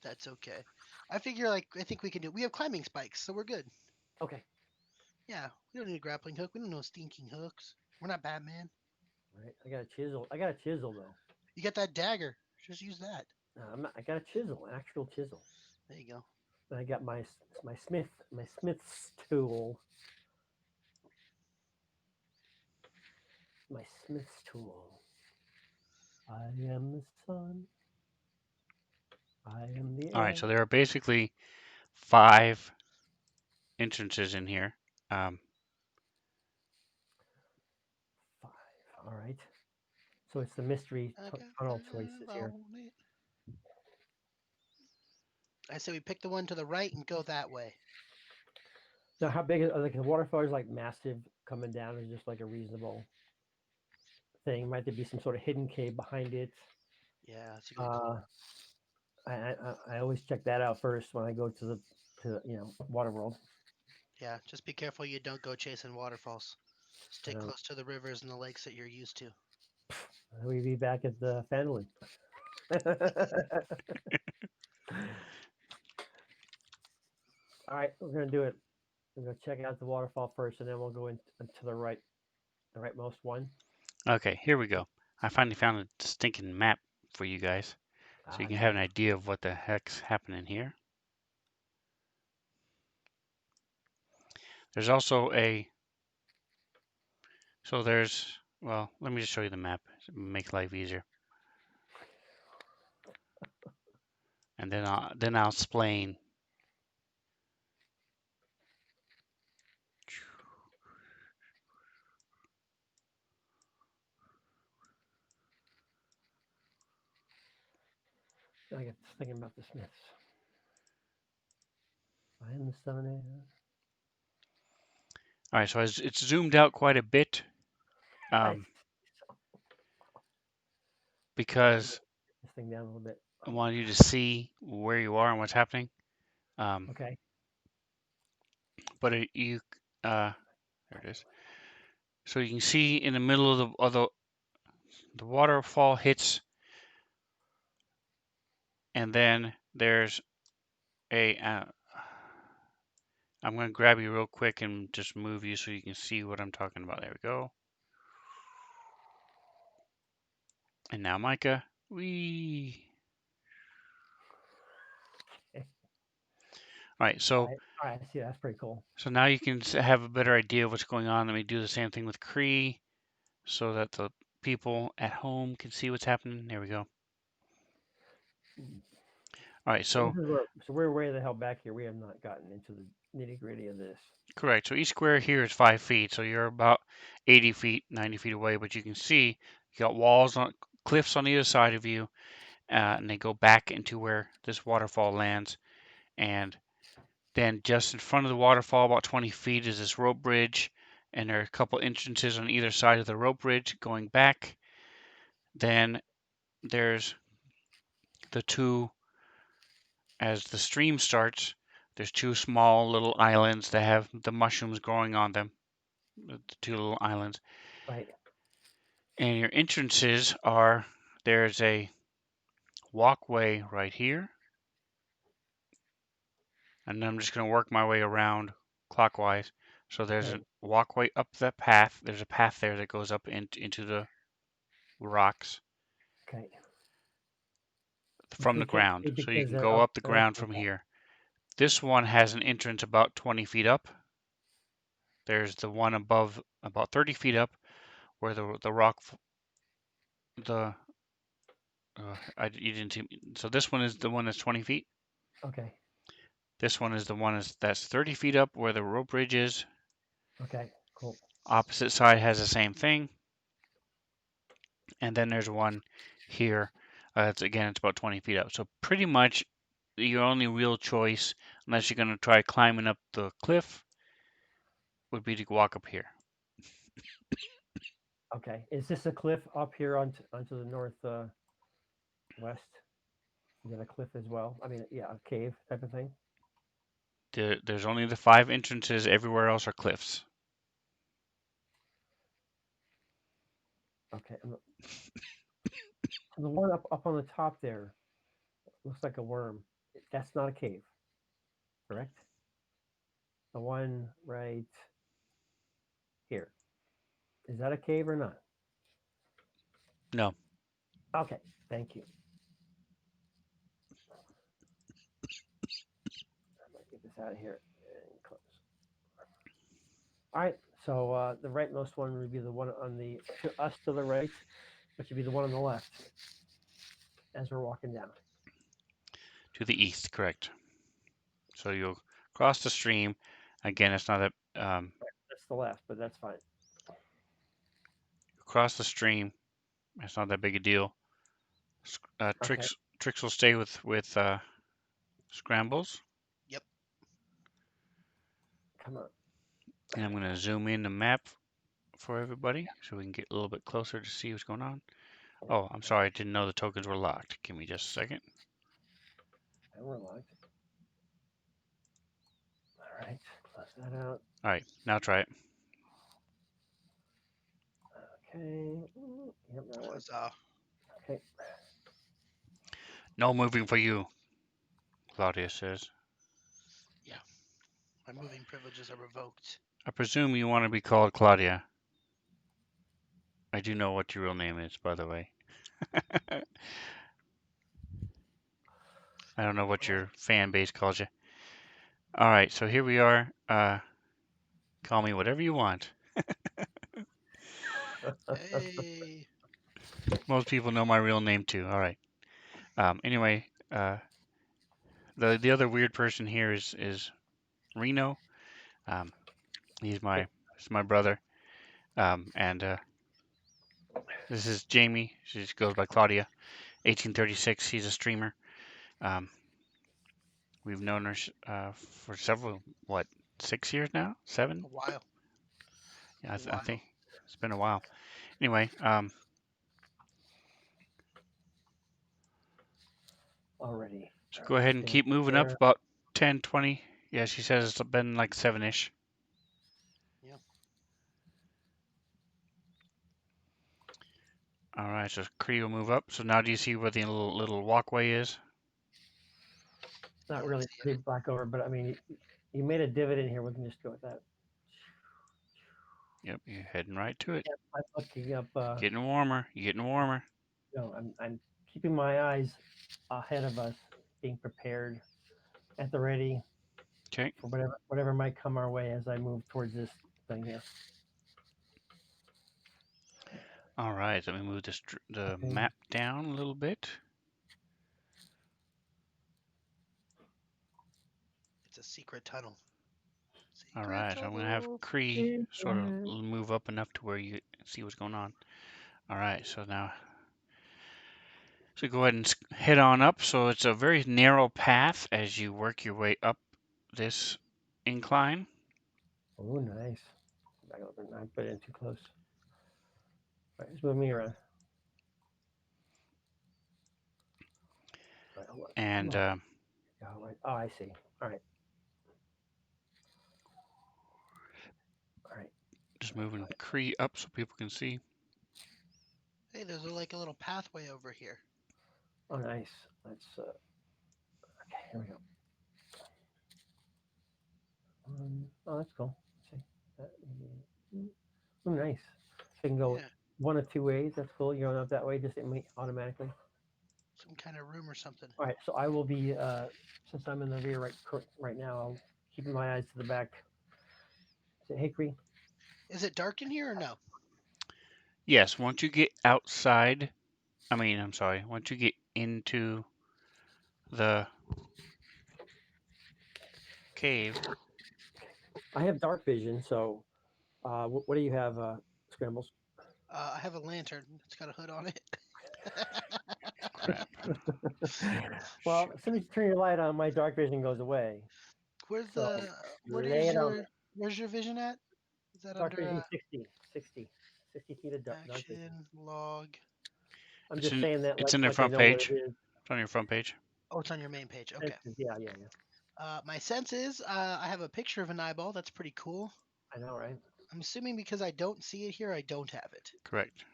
That's okay. I figure, like, I think we can do. We have climbing spikes, so we're good. Okay. Yeah, we don't need a grappling hook. We don't know stinking hooks. We're not Batman. All right. I got a chisel. I got a chisel though. You got that dagger. Just use that. I got a chisel, an actual chisel. There you go. And I got my smith's tool. My smith's tool. I am the sun. I am the All right, air. so there are basically 5 entrances in here. Um, 5. All right. So it's the mystery I got tunnel choices five here. on it. I say we pick the one to the right and go that way. Now, how big is like the waterfall is like massive coming down is just like a reasonable thing. Might there be some sort of hidden cave behind it? Yeah, that's a good Uh, call. I always check that out first when I go to the Water World. Yeah, just be careful you don't go chasing waterfalls. Stay close to the rivers and the lakes that you're used to. We'd be back at the Fenland. All right, we're gonna do it. We're gonna check out the waterfall first, and then we'll go into the rightmost one. Okay, here we go. I finally found a stinking map for you guys, so you can have an Damn. idea of what the heck's happening here. There's also well, let me just show you the map, make life easier, and then I'll explain. I get thinking about the Smiths. I am the Stone. All right, so it's zoomed out quite a bit, I because this thing down a little bit. I wanted you to see where you are and what's happening. Okay. But there it is. So you can see in the middle of the waterfall hits, and then there's a. I'm going to grab you real quick and just move you so you can see what I'm talking about. There we go. And now Micah, we. Okay. All right, so All right. I see. That's pretty cool. so now you can have a better idea of what's going on. Let me do the same thing with Cree, so that the people at home can see what's happening. There we go. All right, So so this is where. So we're way the hell back here. We have not gotten into the nitty gritty of this. correct. So each square here is 5 feet. So you're about 80 feet, 90 feet away. But you can see you got walls on cliffs on either side of you, and they go back into where this waterfall lands. And then just in front of the waterfall, about 20 feet, is this rope bridge. And there are a couple entrances on either side of the rope bridge going back. Then there's the two, as the stream starts, there's two small little islands that have the mushrooms growing on them. The two little islands. Right. And your entrances are, there's a walkway right here. And I'm just going to work my way around clockwise. So there's Okay. a walkway up that path. There's a path there that goes up into the rocks Okay. from the ground. So you Because can they're go up. up the They're up ground like from that. here. This one has an entrance about 20 feet up. There's the one above about 30 feet up where the rock, the, you didn't see. So this one is the one that's 20 feet. Okay. This one is the one that's 30 feet up where the rope bridge is. Okay. Cool. Opposite side has the same thing. And then there's one here. It's about 20 feet up. So pretty much your only real choice, unless you're going to try climbing up the cliff, would be to walk up here. Okay. Is this a cliff up here onto the north west? Is that a cliff as well? I mean, yeah, a cave type of thing. There's only the 5 entrances. Everywhere else are cliffs. Okay. And the one up on the top there looks like a worm. That's not a cave, correct? The one right here. Is that a cave or not? No, Okay. Thank you. I'm gonna get this out of here and close. All right. So the rightmost one would be the one on the to us to the right, which would be the one on the left as we're walking down. to the east, correct. So you'll cross the stream. Again, it's not that That's the left, but that's fine. cross the stream. It's not that big a deal. Okay. Tricks will stay with scrambles. Yep. Come on. And I'm going to zoom in the map for everybody so we can get a little bit closer to see what's going on. Oh, I'm sorry, I didn't know the tokens were locked. Give me just a second. And we're locked. All right. Close that out. All right, now try it. Okay. Yep, that works. Huzzah. Okay. No moving for you, Claudia says. Yeah, my moving privileges are revoked. I presume you want to be called Claudia. I do know what your real name is, by the way. I don't know what Well, your fan base calls you. All right, so here we are. Call me whatever you want. hey. Most people know my real name too. All right. Anyway, the other weird person here is Reno. Um, Okay. he's my brother. And this is Jamie. She just goes by Claudia. 1836. He's a streamer. Um, we've known her for several, what, 6 years now? A 7? while. Yeah, A I while. think it's been a while. Anyway, Already. so All go right. ahead Just and gonna keep moving up there. about 10, 20. Yeah, she says it's been like 7-ish. Yeah. All right, so Cree will move up. So now do you see where the little walkway is? Not Yeah, really see it. pretty black over, but I mean, you made a divot in here. We can just go with that. Yep, you're heading right to it. Yeah, I'm looking up. Getting warmer. You're getting warmer. No, I'm keeping my eyes ahead of us, being prepared at the ready Okay. for whatever might come our way as I move towards this thing here. All right, let me move the Okay. map down a little bit. It's a secret tunnel. All Secret right, so I'm gonna have tunnel. Cree sort of move up enough to where you see what's going on. All right, so now, so go ahead and head on up. So it's a very narrow path as you work your way up this incline. Oh, nice. Back over. Not put in too close. All right, just move me around. All right, hold on. Come And on. Yeah, all right. Oh, I see. All right. All right. just All right. moving Cree up so people can see. Hey, there's like a little pathway over here. Oh, nice. Let's. Okay, here we go. Oh, that's cool. Let's see. That, oh, nice. So you can go Yeah, one of two ways. That's cool. You're going up that way, just automatically. some kind of room or something. All right. So I will be, since I'm in the rear right now, I'll keeping my eyes to the back. Say, hey, Cree. Is it dark in here or no? Yes, once you get outside, I'm sorry, once you get into the cave, I have dark vision, so what do you have, Scrambles? I have a lantern. It's got a hood on it. crap, Well, shoot. as soon as you turn your light on, my dark vision goes away. Where's So the? What lay is it on your? me. Where's your vision at? Is that Dark under vision 60 feet of dark vision. action log? I'm It's just in saying that it's in the like I front know what it page. is. It's on your front page. Oh, it's on your main page. Okay. Yeah, yeah, yeah. My sense is I have a picture of an eyeball. That's pretty cool. I know, right? I'm assuming because I don't see it here, I don't have it. Correct.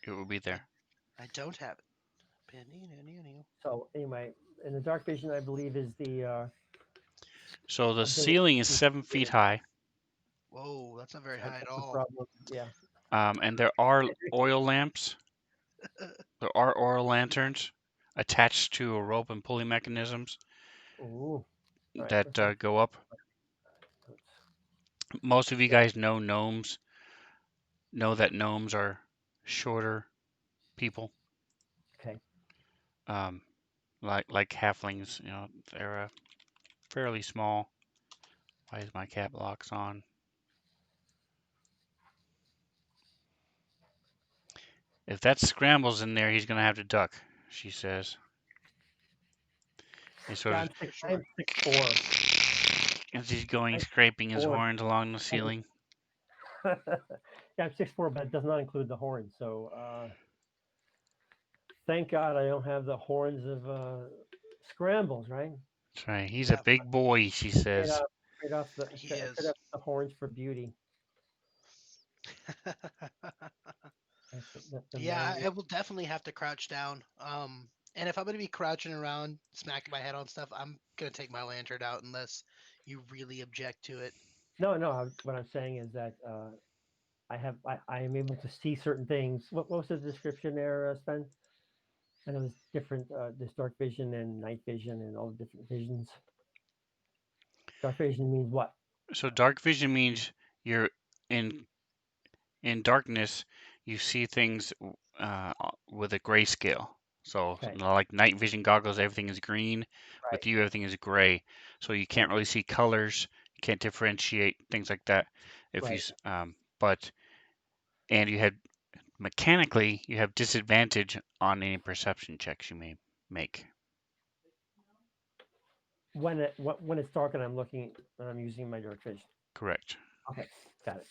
It will be I there. I don't have it. So anyway, in the dark vision, I believe is the So the ability ceiling is to 7 feet high, Whoa, that's not very high at that's the all. problem. Yeah. and there are oil lamps. There are oil lanterns attached to a rope and pulley mechanisms Ooh. All right. that Let's have. go up. Let's, Most of you yeah. guys know gnomes. Know that gnomes are shorter people, Okay. um, like halflings. They're fairly small. Why is my cap locks on? If that scrambles in there, he's gonna have to duck. She says. He sort Yeah. of For I'm sure. 6'4". as he's going, I'm scraping his 4. horns along the ceiling. Yeah, I'm 6'4", but it does not include the horns. So thank God I don't have the horns of scrambles, right? That's right. He's a Yeah, big boy, she Trade says. off, trade off he trade is. off the horns for beauty. That's the Yeah, man. I will definitely have to crouch down. And if I'm gonna be crouching around, smacking my head on stuff, I'm gonna take my lantern out unless you really object to it. No, no. What I'm saying is that I am able to see certain things. What was the description there, Sven? And it was different. There's dark vision and night vision and all the different visions. Dark vision means what? So dark vision means you're in in darkness. You see things with a grayscale. So Okay, like night vision goggles, everything is green. right, With you, everything is gray. So you can't really see colors. You can't differentiate things like that. If you right. s- but and you have mechanically you have disadvantage on any perception checks you may make. When it's dark and I'm looking and I'm using my dark vision. Correct. Okay, got it.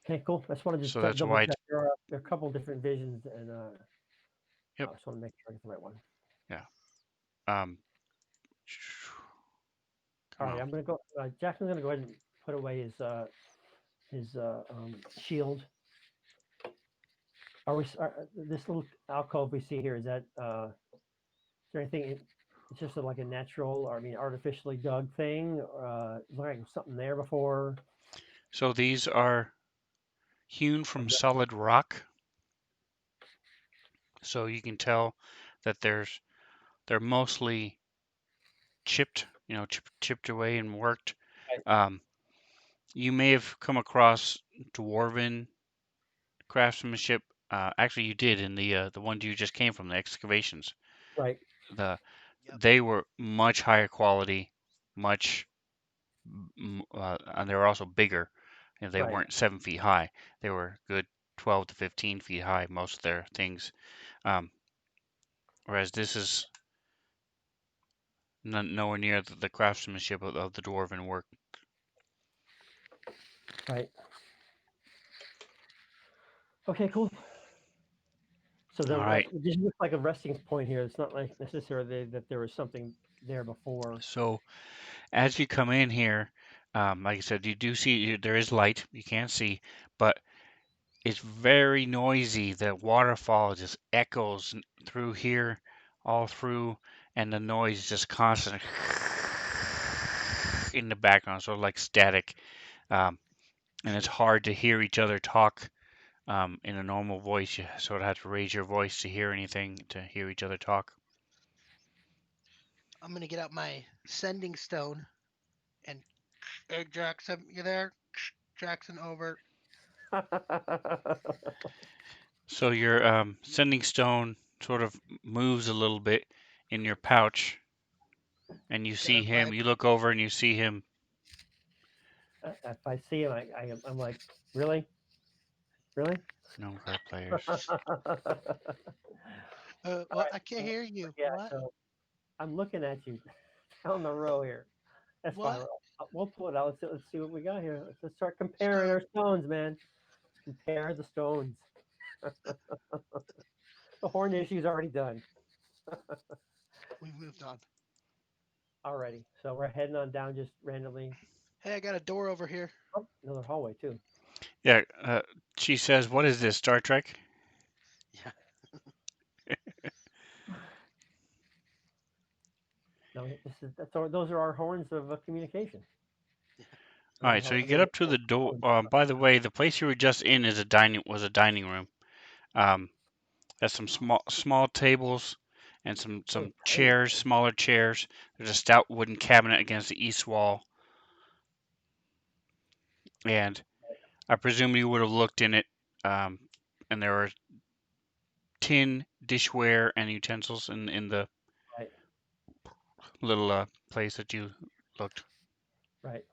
Okay, cool. I just want to just So that's double why check. There are a couple different visions, and yep, I just want to make sure I get the right one. yeah. Um, All come right, on. I'm gonna go. Jackson's gonna go ahead and put away his shield. Are we? This little alcove we see here, is that? Is there anything? It's just like a natural, or I mean, artificially dug thing. Is there like something there before? So these are hewn Or from solid rock. So you can tell that they're mostly chipped, chipped away and worked. right, Um, you may have come across dwarven craftsmanship. Actually, you did in the one you just came from, the excavations. right, The Yep. They were much higher quality, much, and they were also bigger. They right, weren't 7 feet high. They were good 12 to 15 feet high, most of their things. Um, whereas this is nowhere near the craftsmanship of the dwarven work. right. Okay, cool. So All then, right. this looks like a resting point here. It's not like necessarily that there was something there before. So as you come in here, like I said, you do see there is light. You can't see, but it's very noisy. The waterfall just echoes through here, all through, and the noise is just constant in the background, sort of like static. Um, and it's hard to hear each other talk in a normal voice. You sort of have to raise your voice to hear anything, to hear each other talk. I'm gonna get out my sending stone and hey Jackson, you there? Jackson over. So your sending stone sort of moves a little bit in your pouch, and you see Gonna him. vibe. You look over and you see him. If I see him, I'm like, really, really. No card players. All What? right. I can't hear you. Yeah. What? So I'm looking at you down the row here. That's fine. What? We'll pull it out. Let's see what we got here. Let's start comparing So our stones, man. Compare the stones. The horn issue's already done. we moved on. Already. So we're heading on down just randomly. Hey, I got a door over here. Oh, another hallway too. Yeah. She says, "What is this, Star Trek?" Yeah. No, those are our horns of communication. I All don't know right. So how you get other up to the door. horns. By the way, the place you were just in is a dining room. Um, There's some small tables and Oh, some tiny. chairs, smaller chairs. There's a stout wooden cabinet against the east wall, and I presume you would have looked in it. Um, and there were tin dishware and utensils in the Right, little place that you looked. right.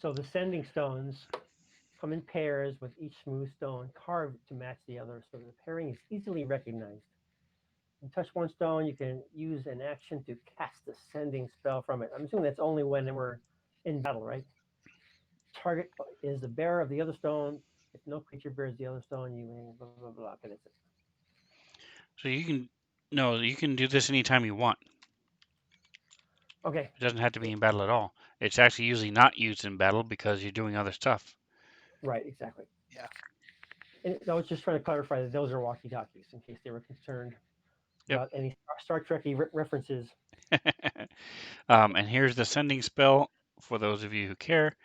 So the sending stones come in pairs with each smooth stone carved to match the other, so the pairing is easily recognized. You touch one stone, you can use an action to cast a sending spell from it. I'm assuming that's only when we're in battle, right? Target is the bearer of the other stone. If no creature bears the other stone, you may blah blah blah. Okay, that's it. So you can no, you can do this anytime you want. Okay, It doesn't have to be in battle at all. It's actually usually not used in battle because you're doing other stuff. Right, exactly. Yeah. And I was just trying to clarify that those are walkie talkies in case they were concerned Yep. about any Star Trek references. And here's the sending spell for those of you who care.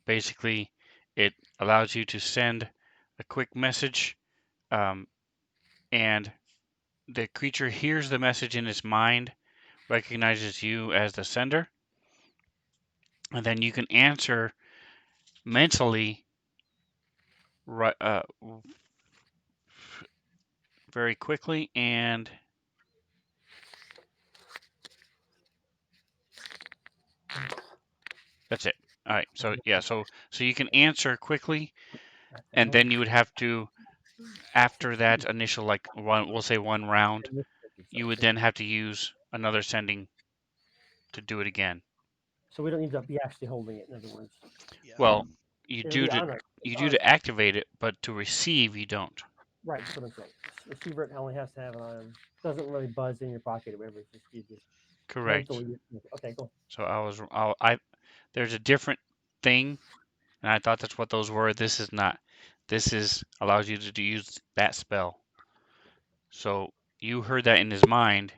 Basically, it allows you to send a quick message, um, and the creature hears the message in its mind, recognizes you as the sender, and then you can answer mentally right, very quickly, and that's it. All right. So yeah. So you can answer quickly, That's and Alan. then you would have to, after that initial like one, we'll say one round, you would then have to use another sending to do it again. So we don't need to be actually holding it. In other words, Yeah. Well, you it'll do be to on our. you do On, to activate it, but to receive you don't. right, that's what I'm saying. The receiver only has to have it on. Doesn't really buzz in your pocket or whatever. It's just you just Correct. mentally. Okay, go. So I there's a different thing, and I thought that's what those were. This is not. This is allows you to use that spell. So you heard that in his mind,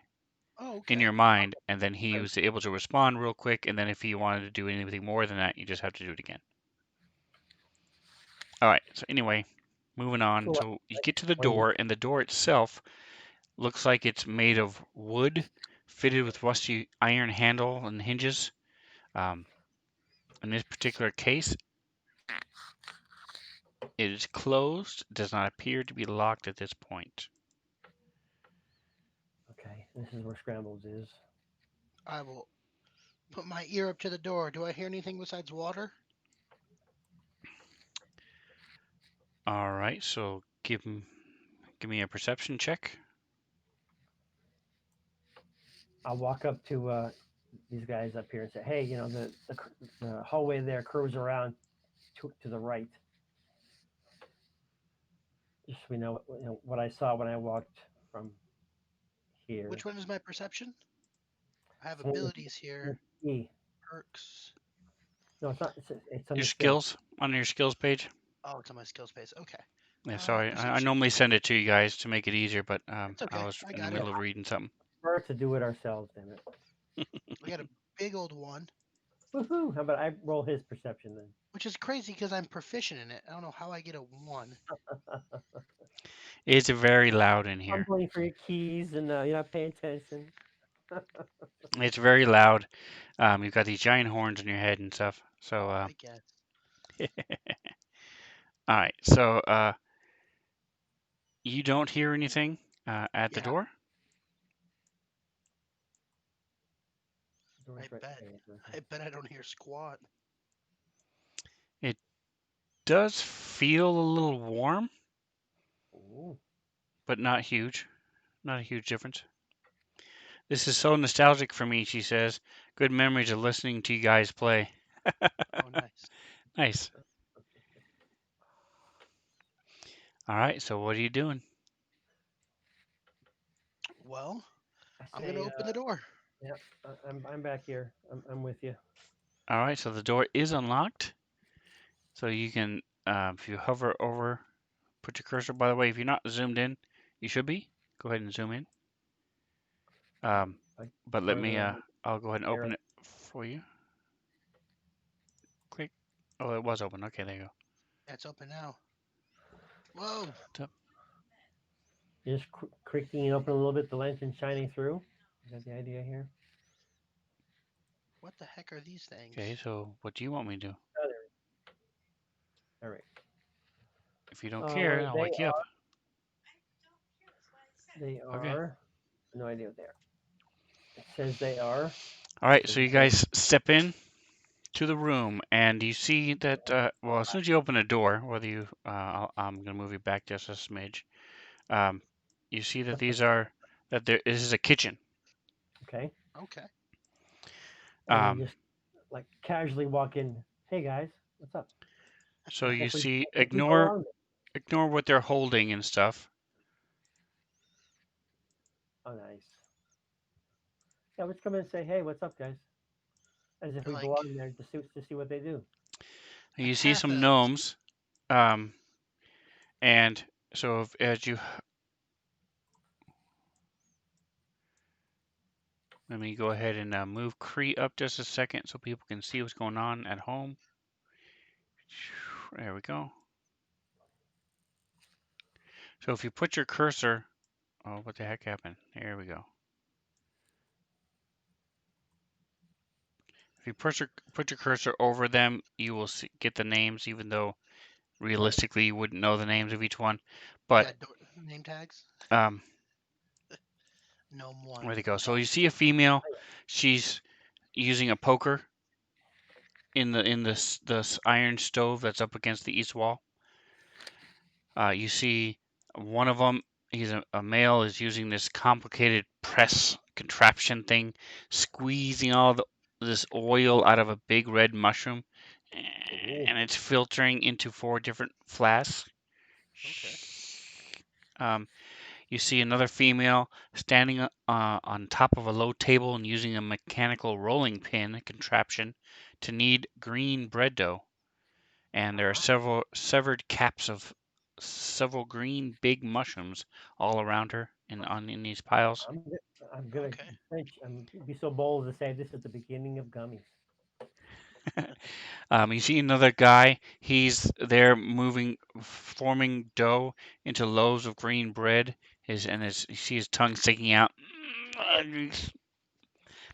Oh, in okay. your mind, and then he Right. was able to respond real quick. And then if he wanted to do anything more than that, you just have to do it again. All right. So anyway, moving on. So So you get to the when door, and the door itself looks like it's made of wood, fitted with rusty iron handle and hinges. Um, in this particular case, it is closed. Does not appear to be locked at this point. okay, this is where scrambles is. I will put my ear up to the door. Do I hear anything besides water? All right. So give me a perception check. I'll walk up to these guys up here and say, "Hey, you know the hallway there curves around to the right. Just so we know what I saw when I walked from here. Which one is my perception? I have It's one abilities here. with E. Perks. No, it's not. It's Your under skills. skills on your skills page. Oh, it's on my skills page. Okay. Yeah, sorry. I Perception. normally send it to you guys to make it easier, but It's I okay. was I in the got it. middle of reading something. Prefer to do it ourselves. Damn it. We got a big old one, Woohoo! How about I roll his perception then? which is crazy because I'm proficient in it. I don't know how I get a one. It's very loud in here. Fumbling for your keys and you're not paying attention. It's very loud. You've got these giant horns in your head and stuff. So, I guess. all right. So, you don't hear anything at the Yeah, door. Door's I right bet. there. I bet I don't hear squat. It does feel a little warm, Ooh, but not huge. Not a huge difference. This is so nostalgic for me, she says. Good memories of listening to you guys play. Oh, nice. Nice. All right. So, what are you doing? Well, I I'm gonna say, open the door. yeah, I'm back here. I'm with you. All right. So, the door is unlocked. So, you can, if you hover over, put your cursor. By the way, if you're not zoomed in, you should be. Go ahead and zoom in. Um, I but let me, further over I'll go ahead and there. open it for you. Click. Oh, it was open. Okay, there you Yeah, it's open now. Whoa! go. You're just creaking it open a little bit. The lantern shining through. Is that the idea here? What the heck are these Okay, things? so what do you want me to do? Oh, there. All right. If you don't care, I'll wake you up. They Okay. are. No idea what they are. It says they are. All right, Does so it you say? guys step in to the room, and you see that, well, as soon as you open the door, whether you, I'm going to move you back just a smidge, um, you see that this is a kitchen. Okay. Okay. And we Um, just like casually walk in. Hey guys, what's up? so Just you see, like we go along. ignore what they're holding and stuff. Oh, nice. Yeah, let's come in and say, hey, what's up, guys? As if They're we like belong there to see what they do. You see half some elves. gnomes. Um, and so as you let me go ahead and move Cree up just a second so people can see what's going on at home. There we go. So if you put your cursor, oh, what the heck happened? There we go. If you put your cursor over them, you will get the names, even though realistically you wouldn't know the names of each one. But Yeah, name tags. um, Gnome one. where they go? So you Dog see a two. female. She's using a poker in the iron stove that's up against the east wall. You see one of them. He's a male is using this complicated press contraption thing, squeezing all this oil out of a big red mushroom, Ooh. and it's filtering into 4 different flasks. Okay. You see another female standing on top of a low table and using a mechanical rolling pin contraption to knead green bread dough. And there are several severed caps of several green big mushrooms all around her in these piles. I'm go- I'm gonna Okay. I'm be so bold as to say this is the beginning of gummies. You see another guy. He's there forming dough into loaves of green bread. You see his tongue sticking out. He's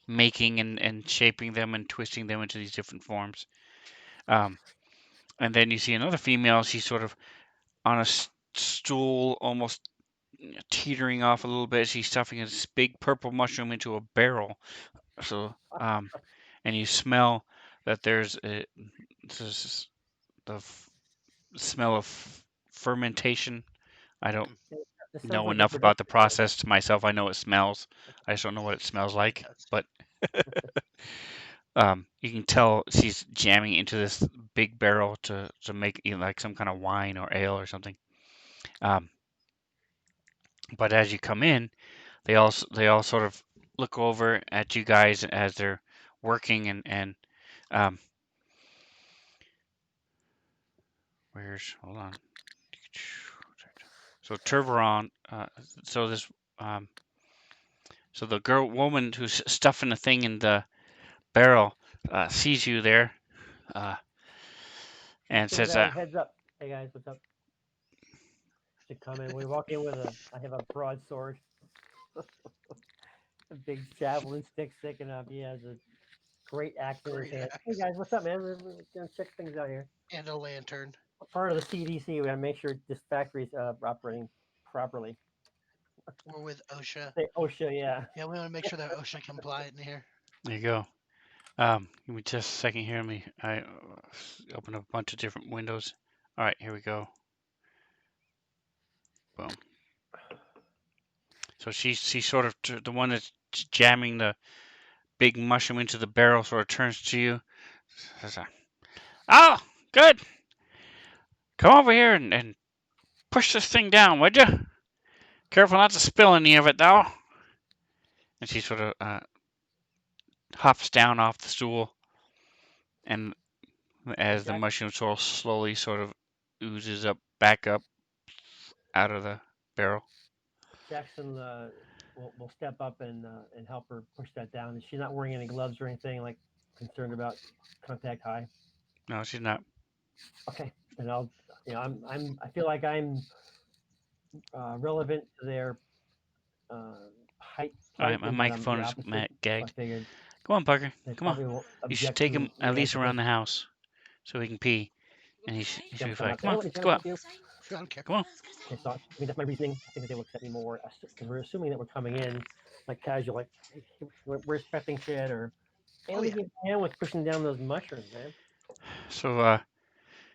making and shaping them and twisting them into these different forms. Um, and then you see another female. She's sort of on a stool, almost teetering off a little bit. She's stuffing this big purple mushroom into a barrel. So, and you smell that this is the smell of fermentation. I don't Hmm. This sounds know like a enough production about the line. process to myself. I know it smells. I just don't know what it smells like. That's But you can tell she's jamming into this big barrel to make like some kind of wine or ale or something. Um, but as you come in, they all sort of look over at you guys as they're working and um, where's hold on. So Turveron, so this um, so the woman who's stuffing the thing in the barrel sees you there uh, and Just give says, that heads up. Hey guys, what's up? To come in. We walk in with I have a broadsword, a big javelin stick sticking up. He has a great axe in his great hand. Hey axe guys, what's up, man? We're gonna check things out here. and a lantern. Part of the CDC. We gotta make sure this factory's operating properly. We're with OSHA. Say OSHA, yeah. Yeah, we want to make sure they're OSHA compliant in here. there you go. Give me just a second here. I open up a bunch of different windows. All right, here we go. Boom. So she's sort of the one that's jamming the big mushroom into the barrel. Sort of turns to you. Says, "Oh, good. Come over here and push this thing down, would you? Careful not to spill any of it, though." And she sort of hops down off the stool, and as the Jack, mushroom sort of oozes back up out of the barrel. Jackson will step up and help her push that down. And she's not wearing any gloves or anything. Like concerned about contact high. No, she's not. Okay, and I feel like I'm relevant to their height All right, plight my in that I'm the microphone is opposite. So I gagged. figured Come on, Parker. they Come on. probably won't You should object take to him at me least answering around the questions. house so he can pee, and he should Yeah, I'm be coming fine. up Come there. on, Hey, let's can I go talk out. to you? I don't care. Come on. Okay, so I mean that's my reasoning. I think that they will accept me more because we're assuming that we're coming in like casual, like hey, we're expecting shit or hey, Oh let me yeah. get down with pushing down those mushrooms, man. So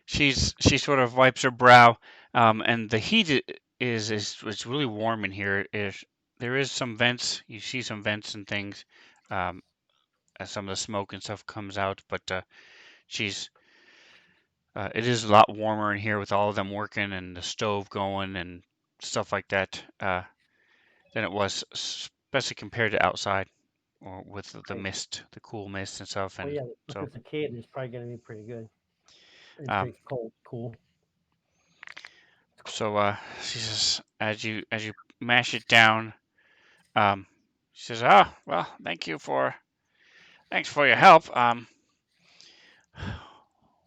she sort of wipes her brow, and the heat is really warm in here. There is some vents. You see some vents and things, um, as some of the smoke and stuff comes out, but she's it is a lot warmer in here with all of them working and the stove going and stuff like that than it was, especially compared to outside or with the Right. mist, the cool mist and stuff. Well, And yeah, if so, it's a kid, it's probably going to be pretty good. It's um, pretty cold, cool. So she says, as you mash it down, um, she says, "Oh, well, thanks for your help.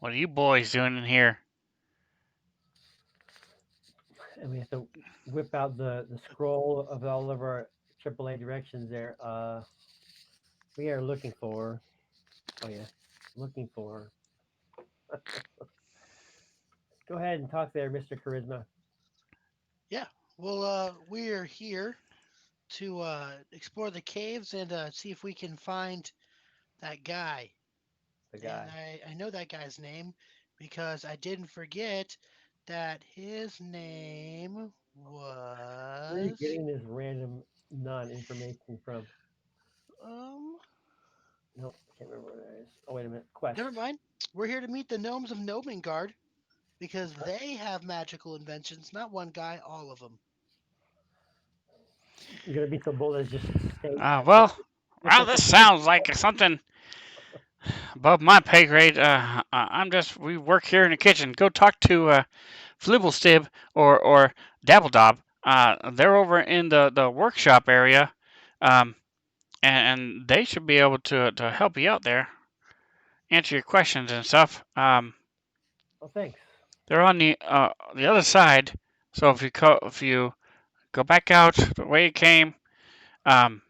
What are you boys doing in here?" And we have to whip out the scroll of all of our AAA directions there. We are looking for. Oh yeah, looking for. Go ahead and talk there, Mr. Charisma. Yeah. Well, we're here to explore the caves and see if we can find that guy. The And guy. I know that guy's name because I didn't forget that his name Where are you was getting this random non-information from? um. Nope, I can't remember what it is. Oh wait a minute. Quest. Never mind. We're here to meet the gnomes of Gnomengard because Huh? they have magical inventions. Not one guy, all of them. You're gonna be so bold as just state Uh, that they're well, well, this sounds like something above my pay grade. We work here in the kitchen. Go talk to Flibblestib or Dabbledob. They're over in the workshop area, um, and they should be able to help you out there, answer your questions and stuff. Oh, thanks. They're on the other side. So if you go back out the way you came, um,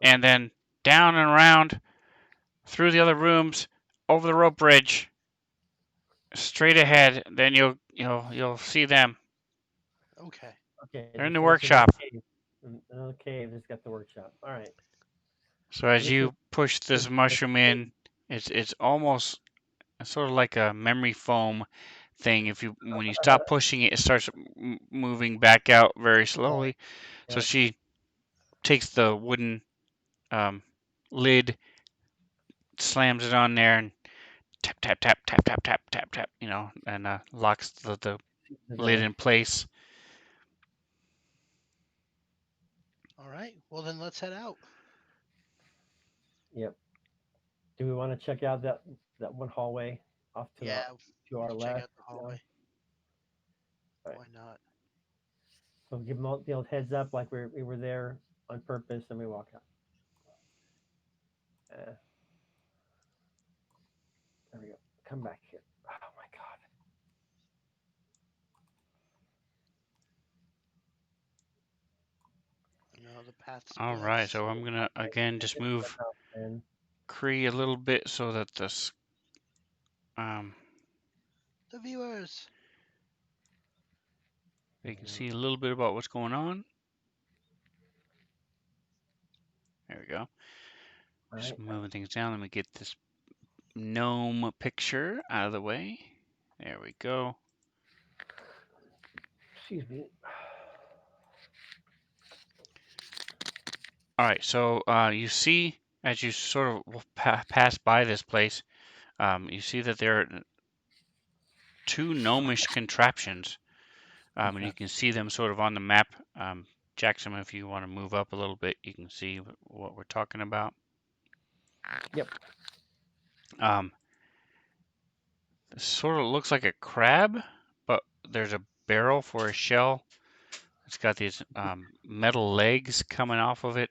and then down and around through the other rooms, over the rope bridge, straight ahead, then you'll see them. Okay, They're just in the another workshop. cave. Another cave that's got the workshop. All right. So So as this is you push this this is the mushroom cave. in, it's almost sort of like a memory foam thing. If you when you stop pushing it, it starts moving back out very Yeah, slowly. So yeah. she takes the wooden um, lid, slams it on there, and tap tap tap tap tap tap tap tap. And locks the The lid door. in place. All right. Well, then let's head out. Yep. Do we want to check out that one hallway off Yeah, to we our can check left? out the No. hallway. All right. Why not? So give them all the old heads up, like we were there on purpose, and we walk out. There we go. Come back here. Oh my God. No, the path All right, splits. so I'm gonna again just Get move out, man. Cree a little bit so that this um The viewers. they can Mhm. see a little bit about what's going on. There we go. All Just right. moving things down. Let me get this gnome picture out of the way. There we go. Excuse me. All right, so you see as you sort of pass by this place, you see that there are two gnomish contraptions, and you can see them sort of on the map. Jackson, if you want to move up a little bit, you can see what we're talking about. Yep. Um, Sort of looks like a crab, but there's a barrel for a shell. It's got these metal legs coming off of it,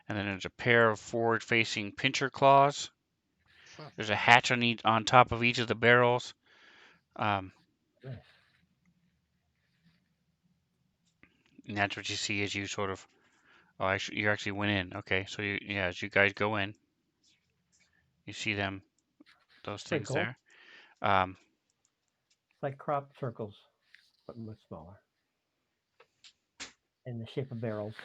and then there's a pair of forward-facing pincher claws. Huh. There's a hatch on top of each of the barrels, um, Nice. and that's what you see as you sort of. Oh, actually, you actually went in. Okay, so yeah, as you guys go in, you see those It's pretty things cool. there. Um, It's like crop circles, but much smaller, in the shape of barrels.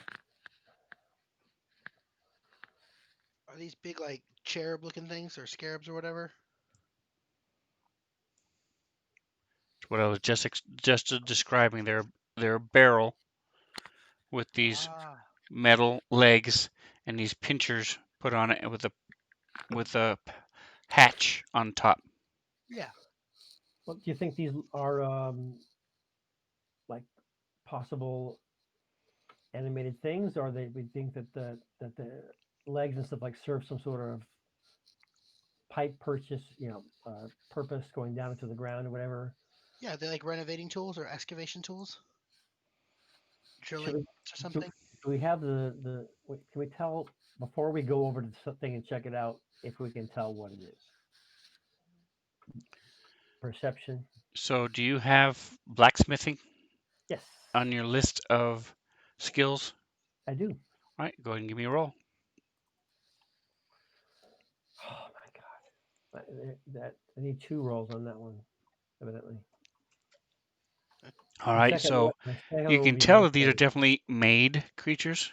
Are these big like cherub-looking things or scarabs or whatever? what I was just describing. They're a barrel with these Ah, metal legs and these pinchers put on it with a hatch on top. yeah. Well, do you think these are like possible animated things, or they we think that the legs and stuff like serve some sort of pipe purchase, purpose going down into the ground or whatever? Yeah, they're like renovating tools or excavation tools, Should drilling we or do, something. do we have can we tell before we go over to something and check it out if we can tell what it is? Perception. So, do you have blacksmithing Yes, on your list of skills? I do. All right, go ahead and give me a roll. Oh my god. That I need 2 rolls on that one, evidently. All My right, second so my second you one will can be tell much that these are better. definitely made creatures,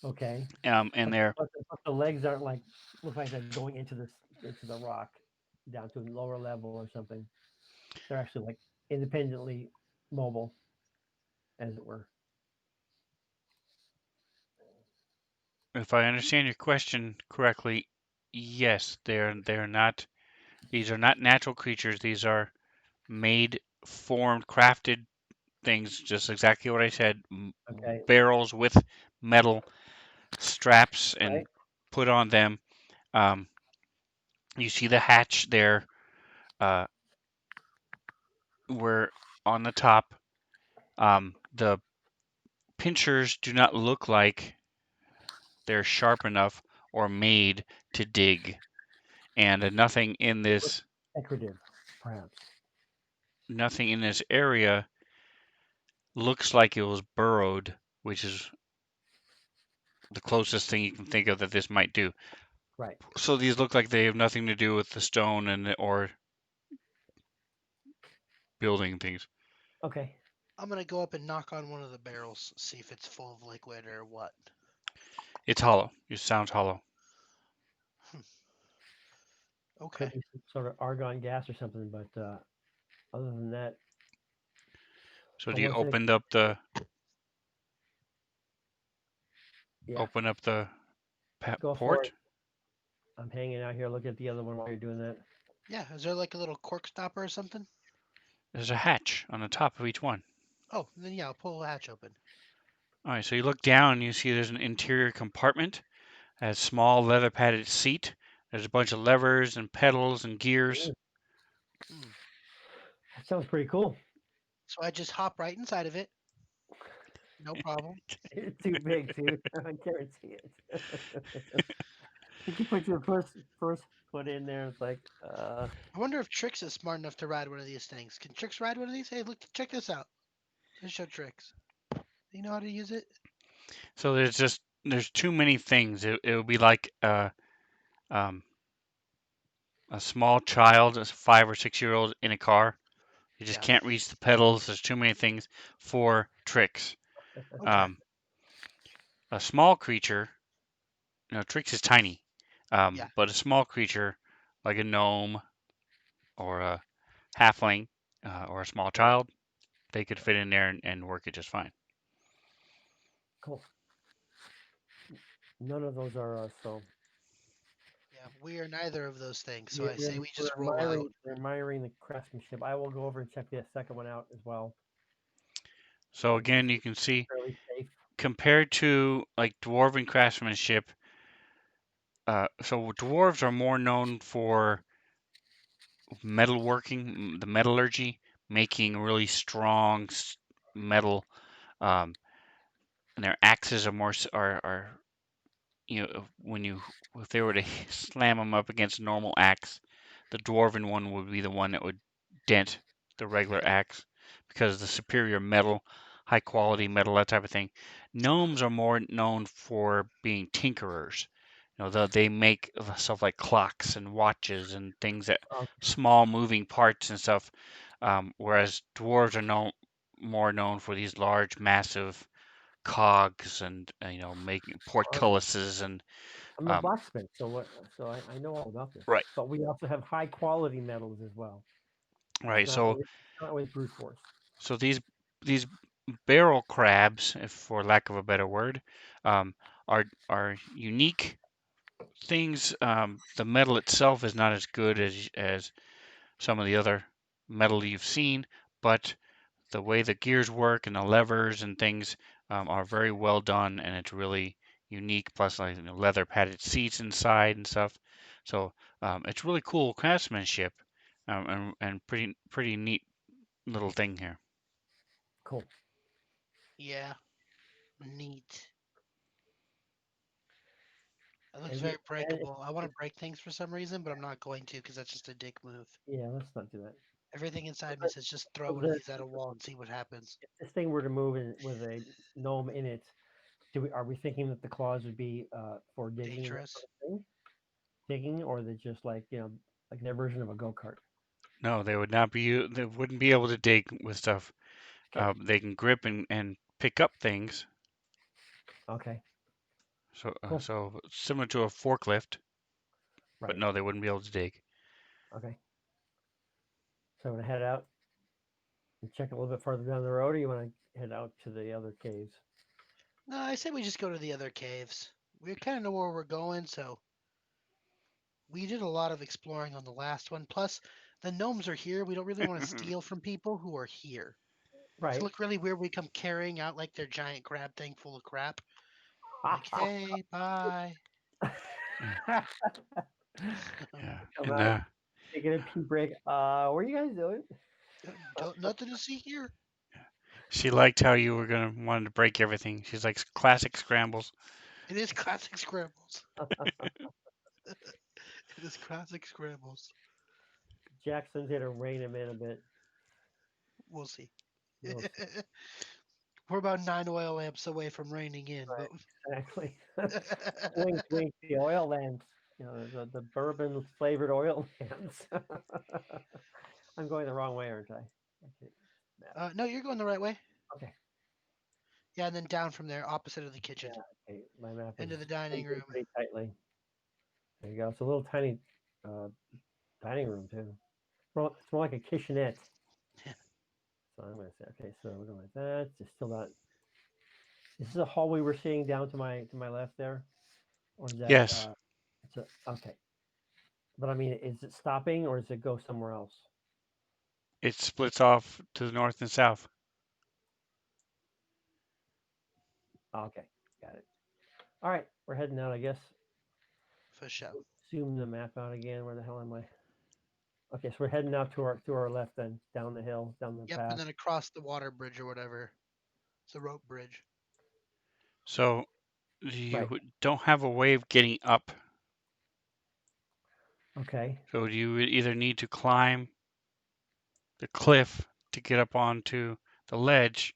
Okay. and But, they're but the legs aren't like look like they're going into the rock down to a lower level or something. They're actually like independently mobile, as it were. if I understand your question correctly, yes, they're not. These are not natural creatures. These are made, formed, crafted things. Just exactly what I said. Okay. Barrels with metal straps and Right. put on them. Um, you see the hatch there, uh, where on the top. The pinchers do not look like they're sharp enough or made to dig, and Look decorative, perhaps. nothing in this area looks like it was burrowed, which is the closest thing you can think of that this might do. Right. So these look like they have nothing to do with the stone and or building things. Okay. I'm gonna go up and knock on one of the barrels, see if it's full of liquid or what. It's hollow. It sounds hollow. Hmm. Okay. Could be some sort of argon gas or something, but other than that, So do you unless it, yeah, open up the go for it. port? I'm hanging out here looking at the other one while you're doing that. Yeah. Is there like a little cork stopper or something? There's a hatch on the top of each one. Oh, then yeah, I'll pull the hatch open. All right, so you look down and you see there's an interior compartment, a small leather padded seat. There's a bunch of levers and pedals and gears. Ooh, Hmm. that sounds pretty cool. So I just hop right inside of it. No problem. It's too big, too. I guarantee it. You can put your first foot in there. It's like, I wonder if Trix is smart enough to ride one of these things. Can Trix ride one of these? Hey, look, check this out. Let's show Trix. Do you know how to use it? So there's too many things. It would be like um, a small child, a 5 or 6 year old in a car. You just Yeah. can't reach the pedals. There's too many things for tricks. Okay. Um, a small creature, tricks is tiny, Yeah. but a small creature like a gnome or a halfling or a small child, they could fit in there and work it just fine. cool. None of those are us, so Yeah. We are neither of those things. So we're, I we're, say we we're just roll out. admiring we're admiring the craftsmanship. I will go over and check the second one out as well So and see if again, you it's can see fairly safe. compared to like dwarven craftsmanship, so dwarves are more known for metalworking, the metallurgy, making really strong metal, um, and their axes are more are when you if they were to slam them up against a normal axe, the dwarven one would be the one that would dent the regular axe because of the superior metal, high quality metal, that type of thing. Gnomes are more known for being tinkerers. They make stuff like clocks and watches and things that Okay. small moving parts and stuff. Whereas dwarves are more known for these large, massive cogs and making All right. portcullises and I'm a um, blacksmith, so I know all about this. right, But we also have high quality metals as well. It's right. not So always not always brute force. so these barrel crabs, if for lack of a better word, um, are unique things. The metal itself is not as good as some of the other metal you've seen, but the way the gears work and the levers and things are very well done, and it's really unique. Plus, like leather padded seats inside and stuff. So it's really cool craftsmanship. and pretty neat little thing here. Cool. Yeah, neat. It looks And you very and breakable. I want to break things for some reason, but I'm not going to because that's just a dick move. yeah, let's not do that. Everything inside me But says just so throw one of the, these at a wall and see what happens. if this thing were to move with a gnome in it, are we thinking that the claws would be for digging, that sort Dangerous. of thing? Digging, or they're just like like their version of a go kart? No, they would not be. They wouldn't be able to dig with stuff. Okay. They can grip and pick up things. Okay. Cool. So similar to a forklift, but Right. no, they wouldn't be able to dig. Okay. So I'm gonna head out and check a little bit further down the road, or you want to head out to the other caves? No, I say we just go to the other caves. We kind of know where we're going, so we did a lot of exploring on the last one. Plus, the gnomes are here. We don't really want to steal from people who are here. It's Right. look really weird. We come carrying out like their giant crab thing full of crap. Like, hey, bye. Yeah, Come and out, taking a pee break. What are you guys doing? Nothing to see here. she liked how you were gonna wanted to break everything. She's like classic scrambles. It is classic scrambles. It is classic scrambles. Jackson's here to rein him in a bit. We'll see. We'll see. We're about 9 oil lamps away from reining in, but Right. Exactly. Wink, wink. The oil lamps. The bourbon flavored oil lamps. I'm going the wrong way, aren't I? Okay. Map. no, you're going the right way. Okay. Yeah, and then down from there, opposite of the kitchen, Yeah. Okay. My map is into the dining moving room. pretty tightly. There you go. It's a little tiny uh, dining room too. Well, it's more like a kitchenette. So I'm going to say, okay, so we're going like that. Just still not. Is this a hallway we're seeing down to my left there, or is that Yes, it's a okay? But I mean, is it stopping or does it go somewhere else? it splits off to the north and south. Oh, okay, got it. All right, we're heading out, I guess. For sure. Zoom the map out again. Where the hell am I? Okay, so we're heading out to our left then, down the hill, down the Yep, and path. then across the water bridge or whatever. It's a rope bridge. So Right. you don't have a way of getting up. Okay. So you would either need to climb the cliff to get up onto the ledge,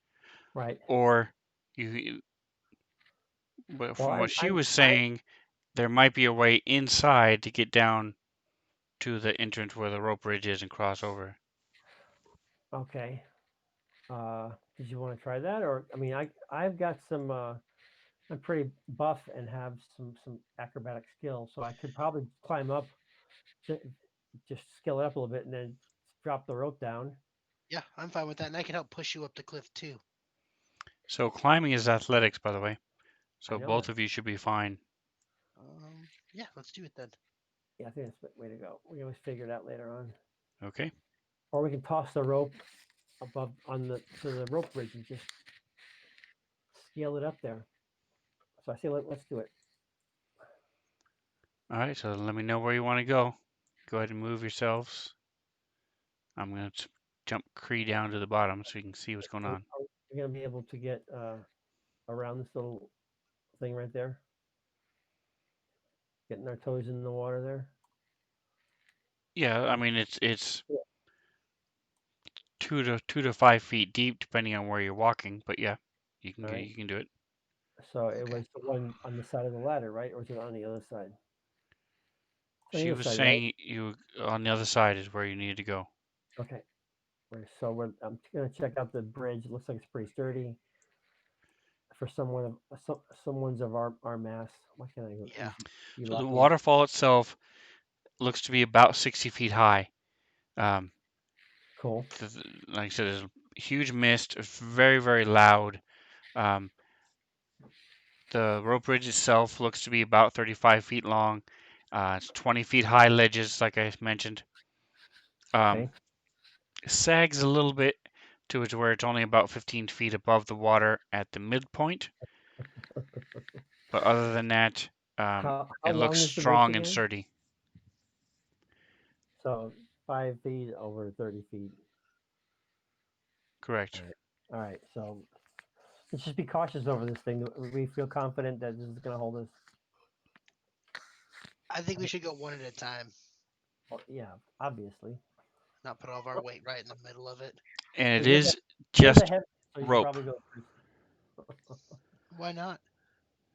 Right. or you. But Well, from what she was I saying, there might be a way inside to get down to the entrance where the rope bridge is and cross over. okay. Did you want to try that, or I mean, I've got some. I'm pretty buff and have some acrobatic skills, so I could probably climb up, ju- just skill it up a little bit, and then drop the rope down. Yeah, I'm fine with that, and I can help push you up the cliff too. So climbing is athletics, by the way. I So know both that. of you should be fine. Yeah, let's do it then. Yeah, I think that's the way to go. We can always figure it out later on, Okay. or we can toss the rope above on the to the rope bridge and just scale it up there. So I say let's do it. All right. So let me know where you want to go. Go ahead and move yourselves. I'm gonna jump Cree down to the bottom so you can see what's going on. Are we gonna be able to get around this little thing right there? Getting our toes in the water there. Yeah, I mean it's Yeah. 2 to 5 feet deep depending on where you're walking, but yeah, All right. you can do it. So it Okay. was the one on the side of the ladder, right? Or is it on the other side? It's on the She other was side, right? saying you on the other side is where you need to go. Okay. So I'm gonna check out the bridge. It looks like it's pretty sturdy for someone's of our mass. Why can't I Yeah. be So the lucky? waterfall itself looks to be about 60 feet high. Um, Cool. like I said, there's huge mist. It's very loud. Um, the rope bridge itself looks to be about 35 feet long. It's 20 feet high ledges, like I mentioned. Um, Okay. it sags a little bit to where it's only about 15 feet above the water at the midpoint. But other than that, How it looks long is the bridge strong and again? sturdy. So 5 feet over 30 feet. Correct. All right. So let's just be cautious over this thing. We feel confident that this is going to hold us. I think we should go one at a time, Well, yeah, obviously. not put all of our weight right in the middle of it. And it Well, you're is you're the just head, so you should rope. probably go first. Why not?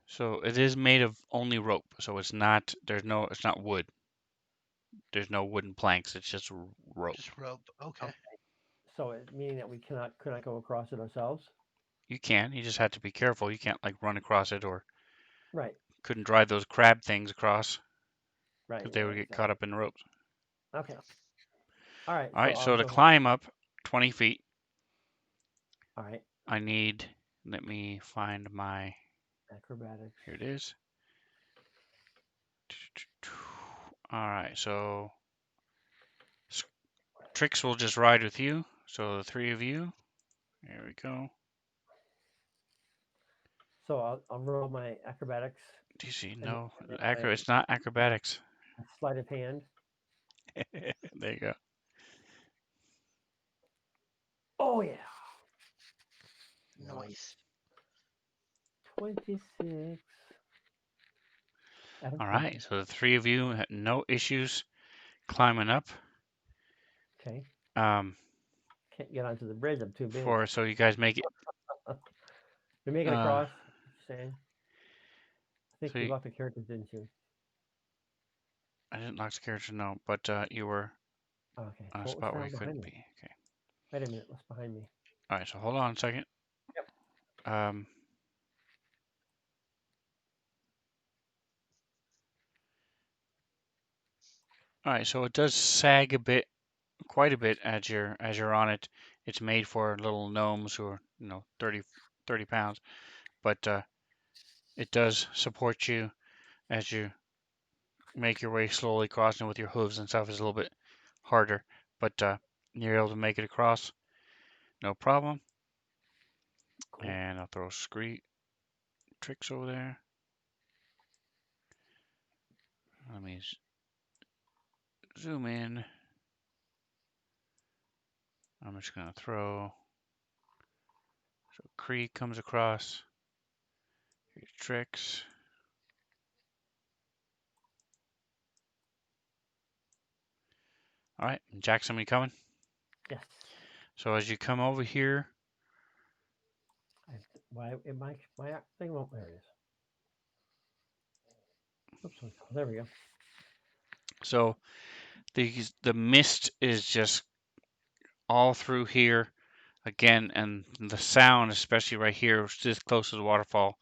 So it is made of only rope. So it's not, it's not wood. There's no wooden planks. It's just rope. Just rope. Okay. So meaning that we could not go across it ourselves. You can. You just have to be careful. You can't like run across it, or Right. couldn't drive those crab things across Right. because they would get caught up in the ropes. Okay. All right. All right. I'll So to go ahead. climb up 20 feet, All right. I need. Let me find my. Acrobatics. Here it is. All right. So Trix will just ride with you. So the three of you. There we go. So I'll roll my acrobatics. Do you see? And No, then it's not acrobatics. my sleight of hand. There you go. Oh yeah. Nice. 26. Out of All 20. right. So the three of you had no issues climbing up. Okay. Um, Can't get onto the bridge. I'm too big. so you guys make it. You're making a Uh, cross. Saying. I think so you you, locked the characters, didn't you? I didn't lock the character, no, but you were Okay. on a So what was spot where down you behind couldn't me? be. Okay. Wait a minute. What's behind me? All right. So hold on a second. Yep. All right. So it does sag a bit, quite a bit as you're on it. It's made for little gnomes who are 30 pounds, but it does support you as you make your way slowly crossing with your hooves and stuff is a little bit harder, but you're able to make it across, no problem. Cool. And I'll throw scree Tricks over there. Let me zoom in. I'm just gonna throw. So Cree comes across. Here's Tricks. All right, Jackson, you coming? Yes. So as you come over here, Why? My thing won't. There it is. Oops. There we go. so the mist is just all through here again, and the sound, especially right here, this close to the waterfall,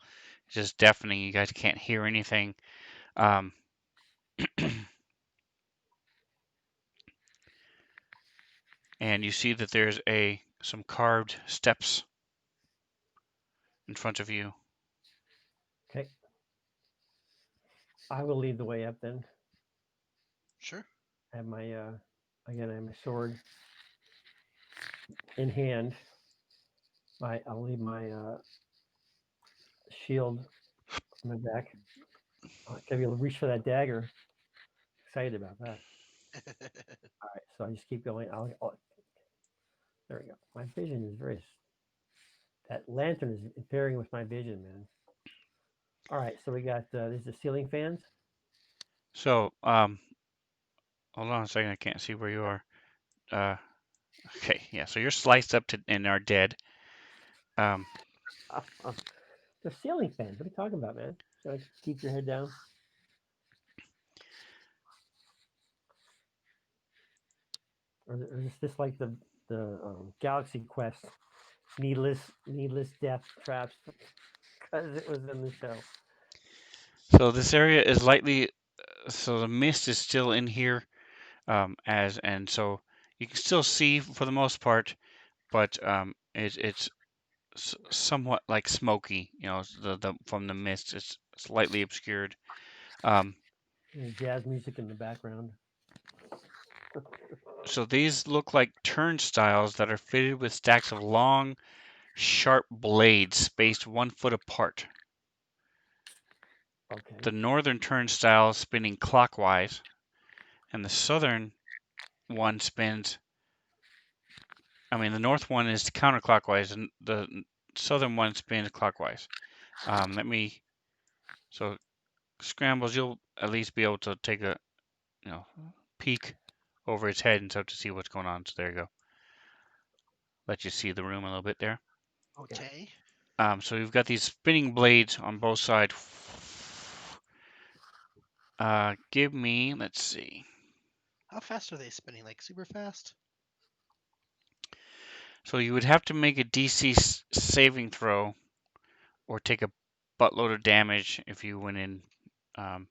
is just deafening. You guys can't hear anything. Um, and you see that there's some carved steps in front of you. Okay. I will lead the way up then. Sure. I have my again. I have my sword in hand. I'll leave my shield on my back. I'll be able to reach for that dagger. Excited about that. All right. So I just keep going. There we go. My vision is very. That lantern is interfering with my vision, man. All right. So we got these are ceiling fans. So, hold on a second. I can't see where you are. Uh, okay, yeah. So you're sliced up to and are dead. Um, They're ceiling fans. What are you talking about, man? So keep your head down. Or is this like the Galaxy Quest needless death traps because it was in the show? so this area is lightly. So the mist is still in here, and so you can still see for the most part, but it's somewhat like smoky. The from the mist, it's slightly obscured. Um, And jazz music in the background. so these look like turnstiles that are fitted with stacks of long, sharp blades spaced 1 foot apart. Okay. The northern turnstile is spinning clockwise, and the southern one spins. I mean, the north one is counterclockwise, and the southern one spins clockwise. So scrambles, you'll at least be able to take a peek over its head and stuff to see what's going on. So there you go. Let you see the room a little bit there. Okay. So you've got these spinning blades on both sides. Give me, let's see. How fast are they spinning? Like super fast? So you would have to make a DC saving throw or take a buttload of damage if you went in, and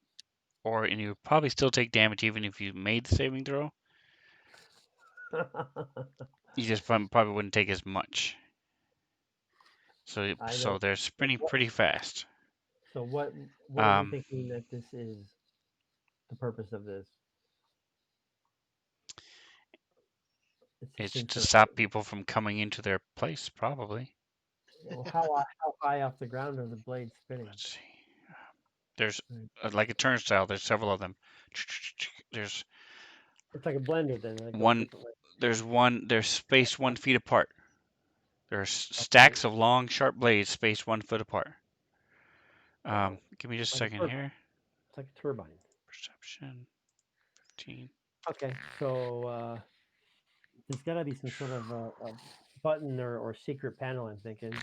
you would probably still take damage even if you made the saving throw. You just probably wouldn't take as much. So they're spinning pretty fast. So what are you thinking that this is the purpose of this? It's to stop people from coming into their place, probably. Well, how high off the ground are the blades spinning? Let's see. There's like a turnstile. There's several of them. There's It's like a blender then. It goes one. different ways. There's spaced 1 feet apart. There's stacks of long, sharp blades spaced 1 foot apart. Give me just a second here. It's like a turbine. Perception, 15. Okay, so there's got to be some sort of a button or secret panel, I'm thinking,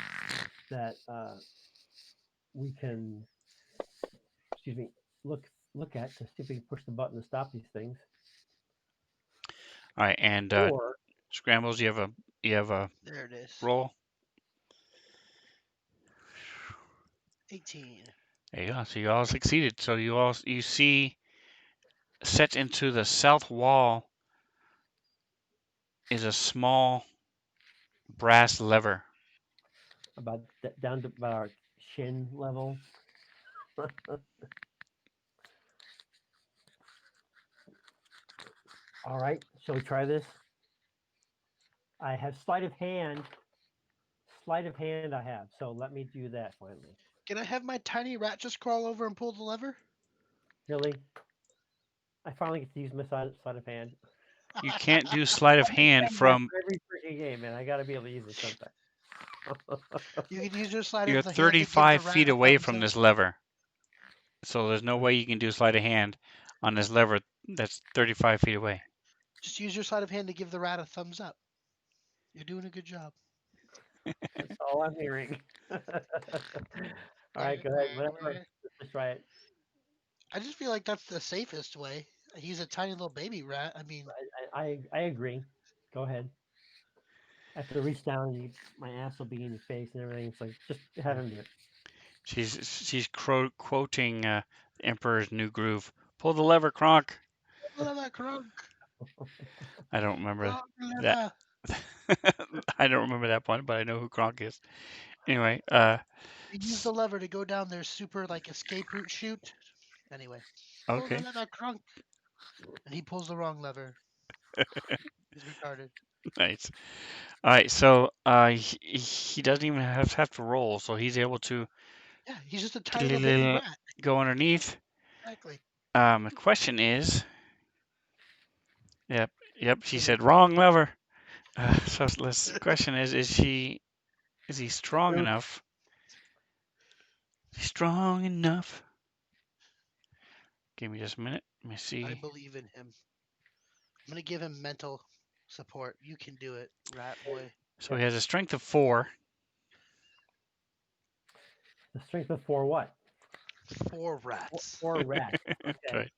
that we can, excuse me, look at to see if we can push the button to stop these things. All right, and scrambles. You have a There it is. roll. 18. There you go. So you all succeeded. So you see set into the south wall is a small brass lever. About down to about our shin level. All right, shall we try this? I have sleight of hand. Sleight of hand I have, so let me do that finally. Can I have my tiny rat just crawl over and pull the lever? Really? I finally get to use my sleight of hand. You can't do sleight of hand from every freaking game, man. I got to be able to use it sometime. You can use your sleight You're of the hand to give 35 the rat feet a away thumbs from up. this lever. So there's no way you can do sleight of hand on this lever that's 35 feet away. Just use your sleight of hand to give the rat a thumbs up. You're doing a good job. That's all I'm hearing. All right, go ahead. Whatever. Let's try it. I just feel like that's the safest way. He's a tiny little baby rat. I mean, I agree. Go ahead. I have to reach down, and my ass will be in your face and everything. It's like just have him do it. She's quoting the Emperor's New Groove. Pull the lever, Kronk. pull the lever, Kronk. I don't remember Kronk that. I don't remember that one, but I know who Kronk is. Anyway, you use the lever to go down their super like escape route chute. Anyway, pull okay. the lever, Kronk. And he pulls the wrong lever. He's retarded. Nice. All right, so he doesn't even have to roll, so he's able to. Yeah, he's just a tiny little baby rat. Go underneath. Exactly. The question is. Yep. She said wrong lever. So the question is he strong enough? Is he strong enough? Give me just a minute. Let me see. I believe in him. I'm gonna give him mental support. You can do it, rat boy. So he has a strength of 4. The strength of 4 what? 4 rats. 4 rats. Okay. Right.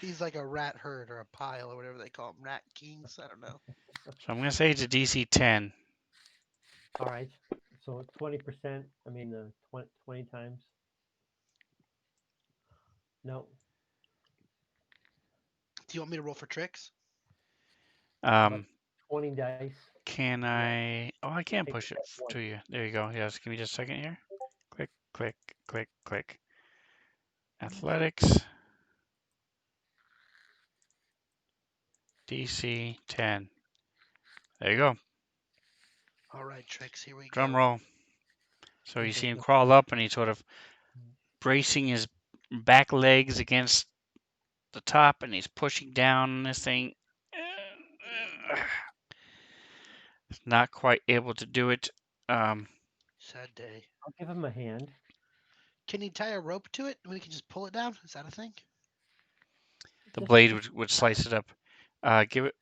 He's like a rat herd or a pile or whatever they call them. Rat kings. I don't know. So I'm gonna say it's a DC 10. All right. So 20%. I mean, 20 times. No. Do you want me to roll for tricks? 20 dice. Can I? Oh, I can push it to you. There you go. Yes. Give me just a second here. Click, click, click, click. Athletics. DC 10. There you go. All right, tricks. Here we Drum go. roll. So you see him crawl up, and he's sort of bracing his back legs against the top, and he's pushing down this thing. Not quite able to do it. Um, Sad day. I'll give him a hand. Can you tie a rope to it and we can just pull it down? Is that a thing? the Just blade would slice it up. Give it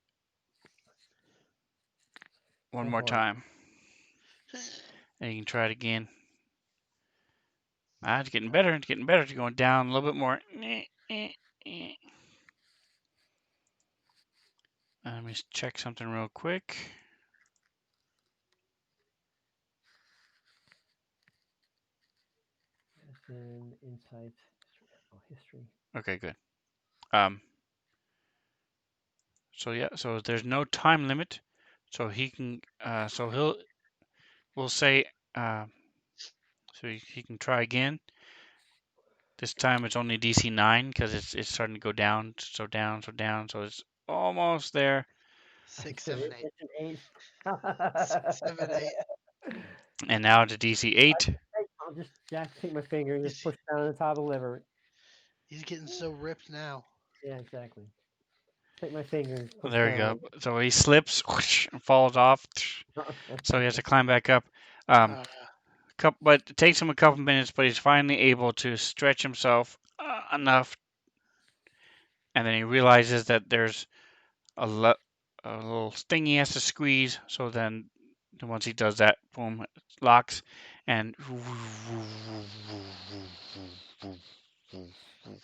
one go more for it. time, and you can try it again. It's getting better. It's getting better. It's going down a little bit more. Let me just check something real quick. Medicine, insight, history. Okay, good. Um, so yeah, so there's no time limit. So he can, we'll say, so he can try again. This time it's only DC 9 because it's starting to go down, so down, so down, so it's almost there. 6, So 7, 8. it's an 8. 6, 7, 8. And now to DC 8. I'll just take my finger and just He's, push down on the top of the liver. he's getting so ripped now. Yeah, exactly. Take my finger and push There we down. go. So he slips, whoosh, and falls off. So he has to climb back up. Uh, But it takes him a couple minutes, but he's finally able to stretch himself enough, and then he realizes that there's a little thing he has to squeeze. So then, once he does that, boom, it locks, and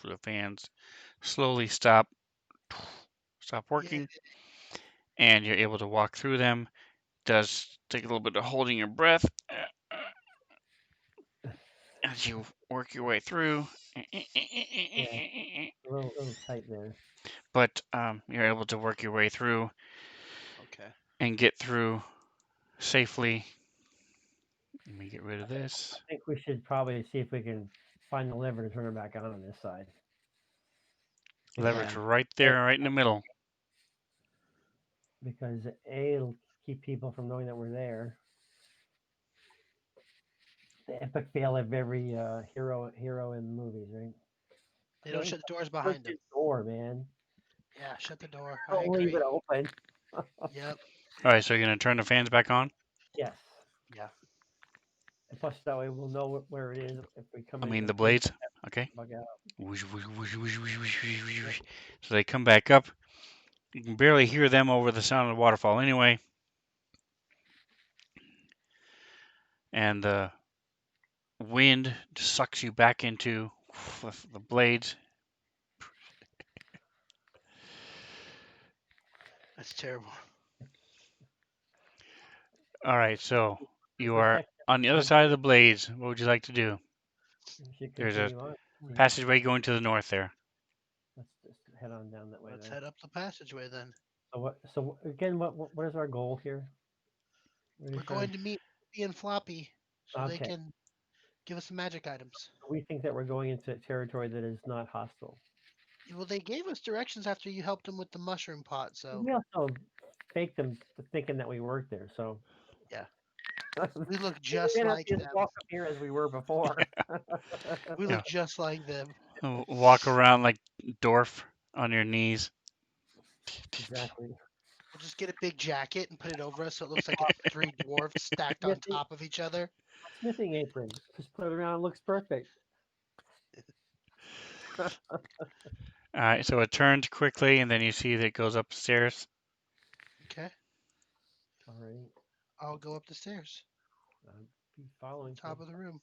the fans slowly stop yeah. working, and you're able to walk through them. Does take a little bit of holding your breath as you work your way through. Yeah, a little tight there. But you're able to work your way through Okay. and get through safely. Let me get rid of this. I think we should probably see if we can find the lever to turn it back on this side. Leverage Yeah. right there, right in the middle. Because A, it'll keep people from knowing that we're there. The epic fail of every hero in movies, right? They don't shut the doors Push behind the them. door, man. Yeah, shut the door. I Don't leave agree. it open. Yep. All right, so you're gonna turn the fans back on. Yes. Yeah. And plus, that way we'll know where it is if we come I in. mean the If we blades. Okay. bug out. So they come back up. You can barely hear them over the sound of the waterfall anyway. And the wind sucks you back into the blades. That's terrible. All right, so you are Protect on the other side of the blades. What would you like to do? We should There's a continue on. passageway going to the north there. Let's just head on down that way Let's then. head up the passageway then. So again, what is our goal here? We're going to meet Floppy and Floppy so they Okay. can give us some magic items. We think that we're going into territory that is not hostile. Well, they gave us directions after you helped them with the mushroom pot, so We also faked them thinking that we worked there, so yeah. we We look just didn't like just them. walk up here as we were before. We Yeah. look just like them. Walk around like Dorf on your knees. Exactly. We'll just get a big jacket and put it over us so it looks like it's three dwarfs stacked on Smithing, top of each other. smithing apron. Just put it around. It looks perfect. All right, so it turns quickly, and then you see that it goes upstairs. Okay. All right. I'll go up the stairs. I'll be following. Top of the room.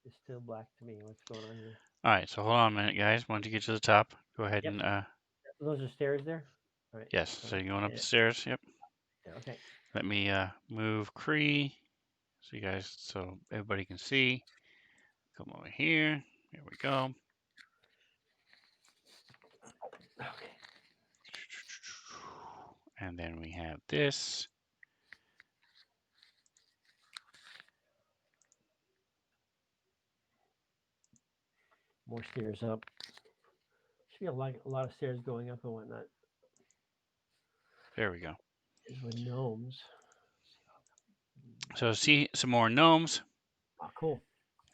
It's still black to me. What's going on here? All right, so hold on a minute, guys. Once you get to the top, go ahead Yep. and Those are stairs there. All right. yes. So you're going up the stairs. Yep. Yeah, okay. Let me move Cree so you guys, so everybody can see. Come over here. Here we go. Okay. And then we have this. More stairs up. Should be a lot of stairs going up and whatnot. There we go. There's with gnomes. So see some more gnomes. Oh, cool.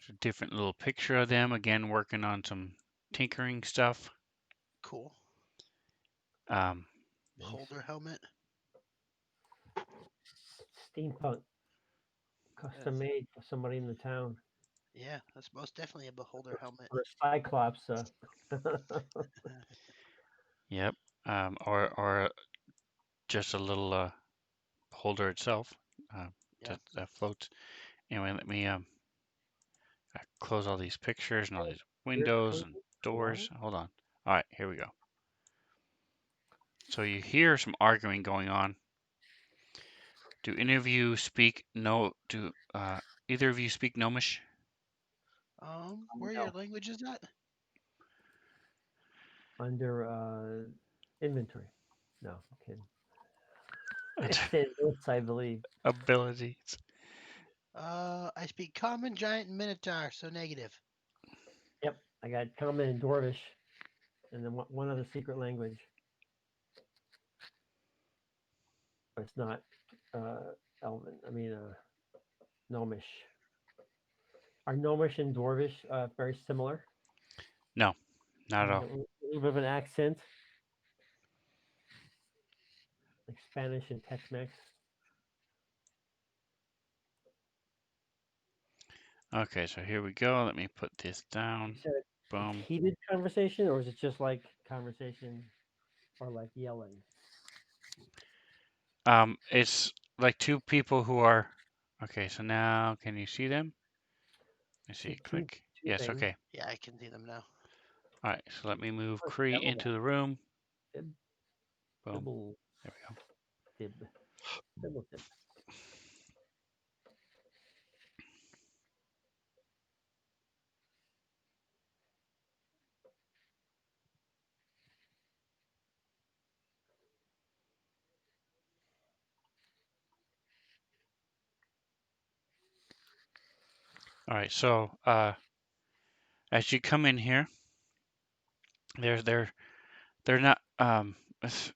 There's a different little picture of them. Again, working on some tinkering stuff. Cool. Um, Nice. Holder helmet. Steampunk, custom made for somebody in the town. Yeah, that's most definitely a beholder helmet. Or a Cyclops. yep. Or just a little holder itself Yeah. that floats. Anyway, let me close all these pictures and all these windows and doors. Hold on. All right, here we go. So you hear some arguing going on. Do any of you speak no? Do either of you speak Gnomish? Where are your languages at? Under inventory. No, I'm kidding. It's in notes, I believe. Abilities. I speak Common, Giant, and Minotaur, so negative. Yep, I got Common and Dwarvish, and then one other secret language. But it's not Elven. I mean, Gnomish. Are Gnomish and Dwarvish very similar? No, not at all. A little bit of an accent, like Spanish and Tex-Mex. Okay, so here we go. Let me put this down. Is it Boom. heated conversation, or is it just like conversation, or like yelling? It's like two people who are. Okay, so now can you see them? Let's see. Click. Two Yes. things. Okay. Yeah, I can see them now. All right. So let me move What's Cree that one? into the room. Dib, Boom. dibble, There we go. dib, dibble, dib. All right. So as you come in here, they're not it's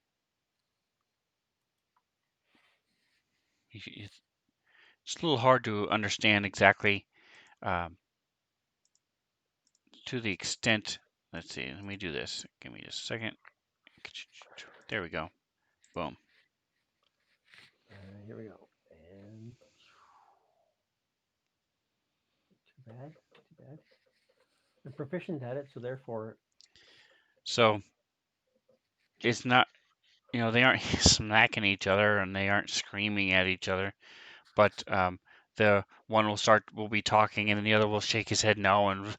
a little hard to understand exactly um, to the extent. Let's see. Let me do this. Give me just a second. There we go. Boom. Here we go. And too bad. Too bad. I'm proficient at it, so therefore. So it's not. They aren't smacking each other and they aren't screaming at each other, but the one will be talking and then the other will shake his head no and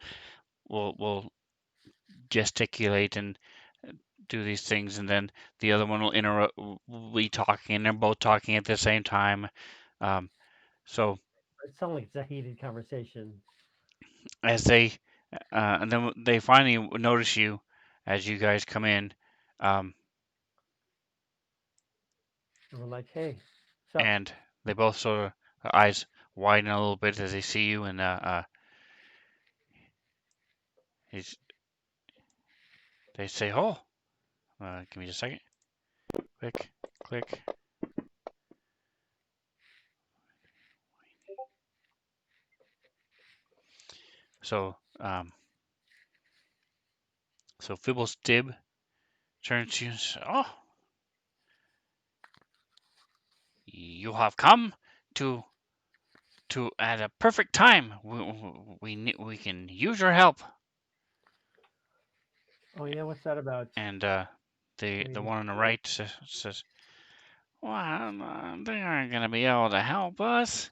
will gesticulate and do these things, and then the other one will interrupt, will be talking, and they're both talking at the same time. So It sounds like it's a heated conversation. as they and then they finally notice you as you guys come in, um, And we're like, hey, what's up? and they both sort of eyes widen a little bit as they see you, and they say, "Oh, give me just a second." Click, click. So, so Fibbles Dib turns to you and says, "Oh, you have come to at a perfect time. We can use your help." Oh yeah, what's that about? And the one on the right says, "Well, they aren't gonna be able to help us.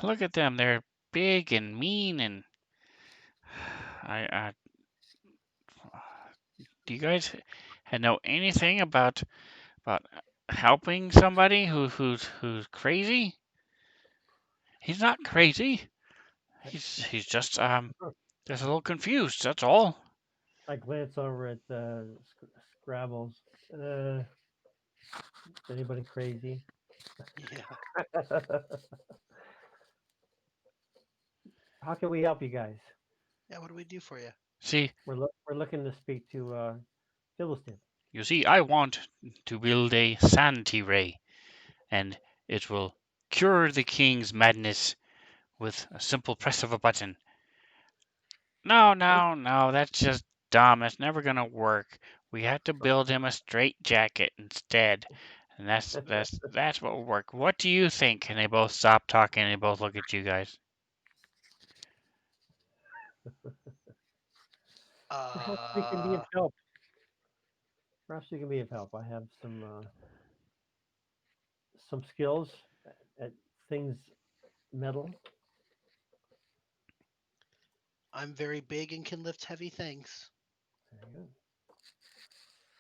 Look at them. They're big and mean, and I do you guys know anything about helping somebody who's crazy?" "He's not crazy. He's just a little confused. That's all." I glance over at the Scrabbles. Is anybody crazy? Yeah. How can we help you guys? Yeah, what do we do for you? See, We're looking to speak to Philistine. you see, I want to build a sanity ray, and it will cure the king's madness with a simple press of a button. No, no, no, that's just dumb. It's never gonna work. We have to build him a straight jacket instead. And that's what will work. What do you think? And they both stop talking and they both look at you guys. Perhaps we can be of Uh, help. Perhaps we can be of help. I have some skills at things metal. I'm very big and can lift heavy things. Very good.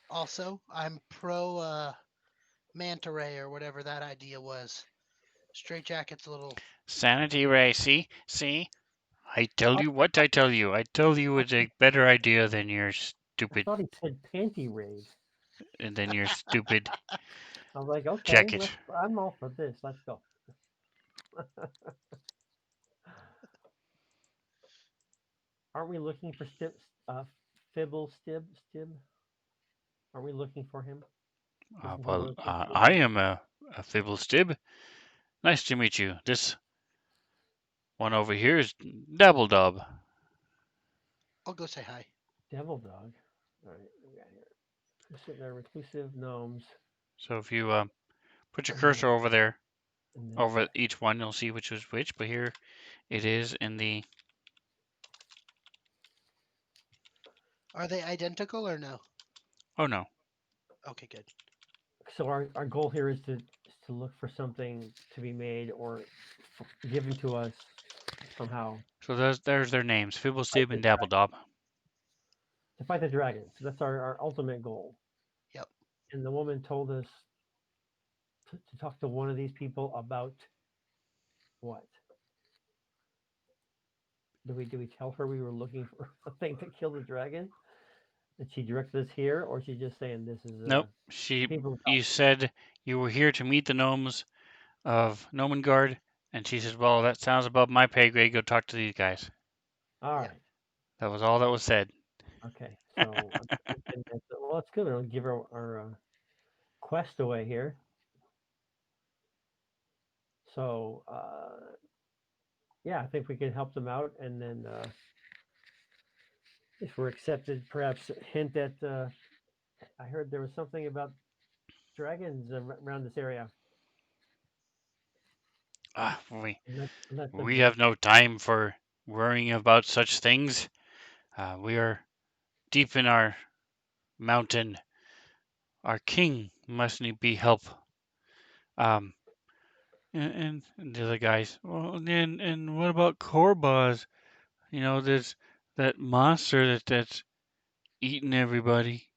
Also, I'm pro manta ray or whatever that idea was. Straight jacket's a little. Sanity Ray, see? I tell Oh, you what I tell you. I tell you it's a better idea than your I stupid thought he said panty raid. than your stupid I was like, okay, jacket. I'm all for this. Let's go. Aren't we looking for Fibble Stib? Are we looking for him? Isn't he Well, located I over? am a Fibble Stib. Nice to meet you. This one over here is Dabble Dub. I'll go say hi. Devil Dog. All right, we got here. Who's sitting there? Reclusive gnomes, So if you put your and cursor over there, then over each one, you'll see which is which. But here it is in the. Are they identical or no? Oh no. Okay, good. so our goal here is to look for something to be made or given to us somehow So there's their names, Fibble fight Stib the and Dabble Dob. to fight the dragon. So that's our ultimate goal. Yep. And the woman told us to talk to one of these people about what? Do we tell her we were looking for a thing to kill the dragon? Did she direct us here, or she just saying this is Nope. people You said you were here to meet the gnomes of Nomengard, and she said, "Well, that sounds above my pay grade. Go talk to these guys." All Yep. right. That was all that was said. Okay. So I'm thinking that, well, that's good. I'll give her our quest away here. So yeah, I think we can help them out, and then if we're accepted, perhaps hint at. I heard there was something about dragons around this area. Ah, we Let them we know. have no time for worrying about such things. We are deep in our mountain. Our king must need be help. Um, and the other guys. Well, and what about Korbaz? You know, there's that monster that's eating everybody.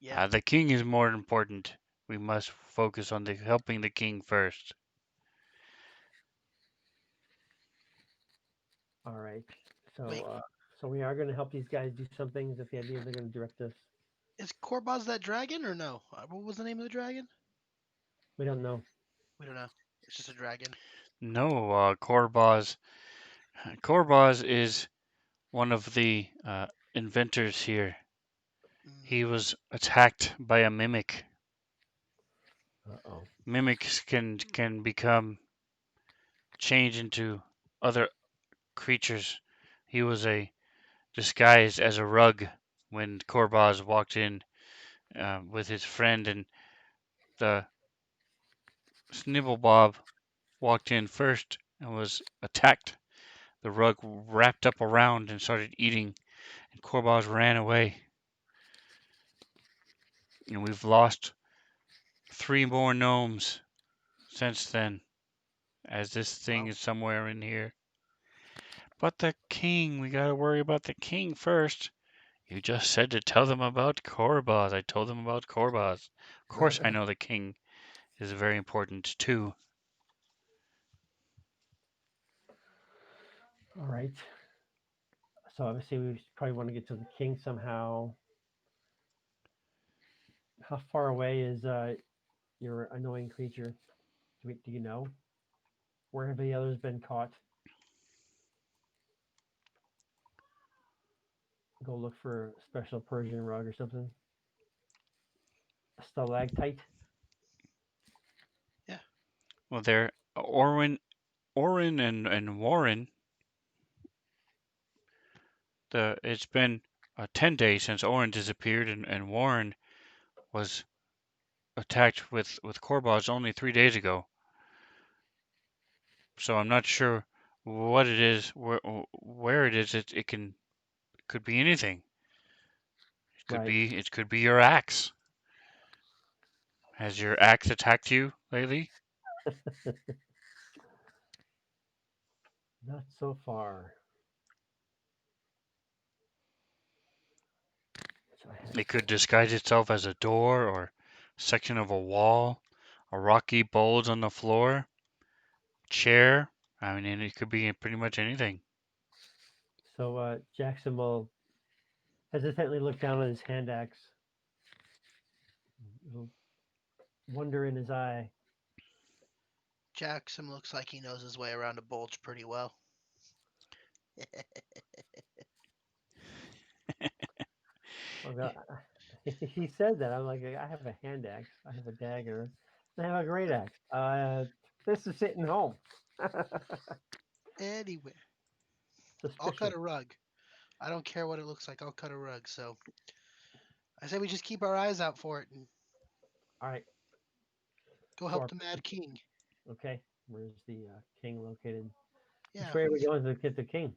Yep. The king is more important. We must focus on helping the king first. All right. Wait, So we are going to help these guys do some things. If the idea they're going to direct us, is Korbaz that dragon or no? What was the name of the dragon? we don't know. We don't know. It's just a dragon. No, Korbaz. Korbaz is one of the inventors here. He Mm, was attacked by a mimic. Oh. Mimics can become change into other creatures. He was a disguised as a rug when Korbaz walked in with his friend, and the Snibblebob walked in first and was attacked. The rug wrapped up around and started eating, and Korbaz ran away. And we've lost 3 more gnomes since then, as this thing wow. is somewhere in here. But the king, we gotta worry about the king first. You just said to tell them about Korbaz. I told them about Korbaz. Of course, I know the king is very important too. All right. So obviously we probably want to get to the king somehow. How far away is your annoying creature? Do you know? Where have the others been caught? Go look for a special Persian rug or something. A stalactite. Yeah. Well, there, Orin and Warren. It's been 10 days since Oren disappeared, and Warren was attacked with Korbas only 3 days ago. So I'm not sure what it is, where it is. It could be anything. Right. It could be your axe. Has your axe attacked you lately? Not so far. So I have It could disguise itself as a door or section of a wall, a rocky bulge on the floor, chair. I mean, it could be pretty much anything. so Jackson will hesitantly look down at his hand axe. Little wonder in his eye. Jackson looks like he knows his way around a bulge pretty well. Oh, God. He said that. I'm like, I have a hand axe. I have a dagger. I have a great axe. This is sitting home. Anyway, I'll cut Suspicious. a rug. I don't care what it looks like. I'll cut a rug. So I say we just keep our eyes out for it and All right. go So help our, the Mad King. okay. Where's the king located? Which Yeah. way are we going to get the king?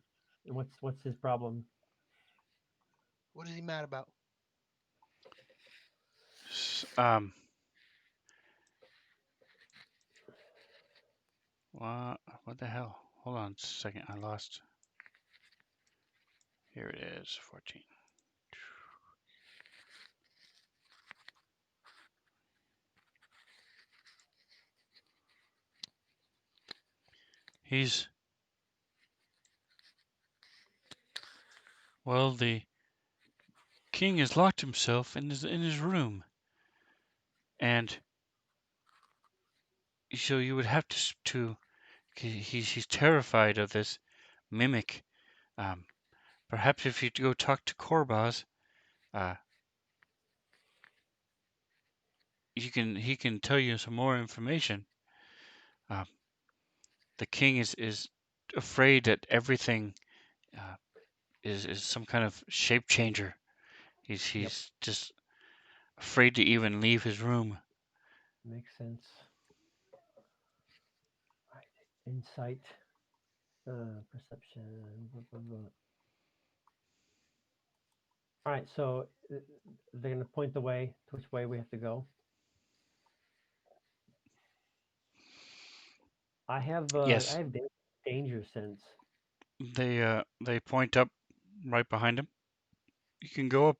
And what's his problem? What is he mad about? Um, what the hell? Hold on a second. I lost. Here it is, 14. He's Well, the king has locked himself in his room, and so you would have to he's terrified of this mimic. Um, Perhaps if you go talk to Korbaz, uh, he can tell you some more information. Uh, the king is afraid that everything uh, is some kind of shape changer. Yep. He's just afraid to even leave his room. Makes sense. Right. Insight. Perception. Blah, blah, blah. All right. So they're going to point the way to which way we have to go. I Yes, have danger sense. they point up right behind him. You can go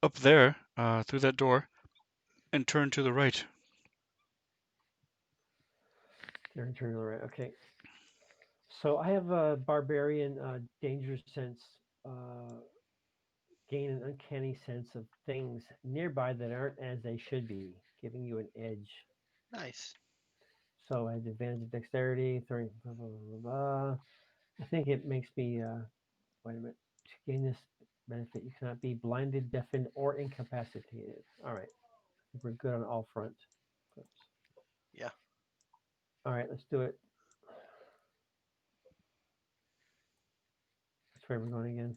up there through that door and turn to the right. They're internal, right? Okay. So I have a barbarian danger sense. Uh, Gain an uncanny sense of things nearby that aren't as they should be, giving you an edge. Nice. So I have advantage of dexterity, throwing blah blah blah blah. I think it makes me wait a minute. To gain this benefit, you cannot be blinded, deafened, or incapacitated. All right. I think we're good on all fronts. Yeah. All right, let's do it. Which way we're going again?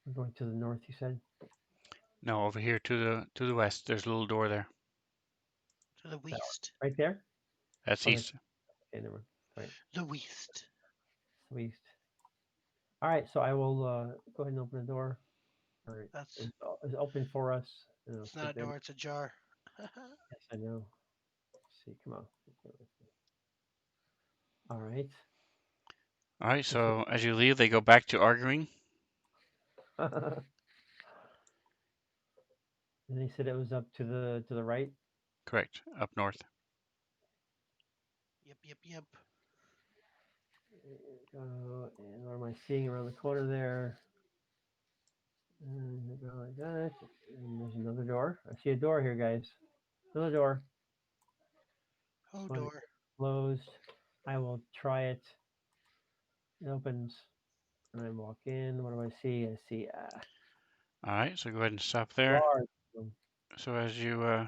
We're going to the north, you said? No, over here to the west. There's a little door there. To the That west. right there? That's Oh, that's east. okay, never mind. Right. The west. East. All right, so I will go ahead and open the door. All right. That's It's open for us. And I'll it's not a step in. door, it's a jar. Yes, I know. Let's see, come on. All right. All right, This so as you leave, they go back to arguing. and they said it was up to the right. Correct, up north. Yep. And what am I seeing around the corner there? And go like that. And there's another door. I see a door here, guys. Another door. Oh, This one is door. closed. I will try it. It opens. And I walk in. What do I see? I see a All right, so go ahead and stop there. large room. So as you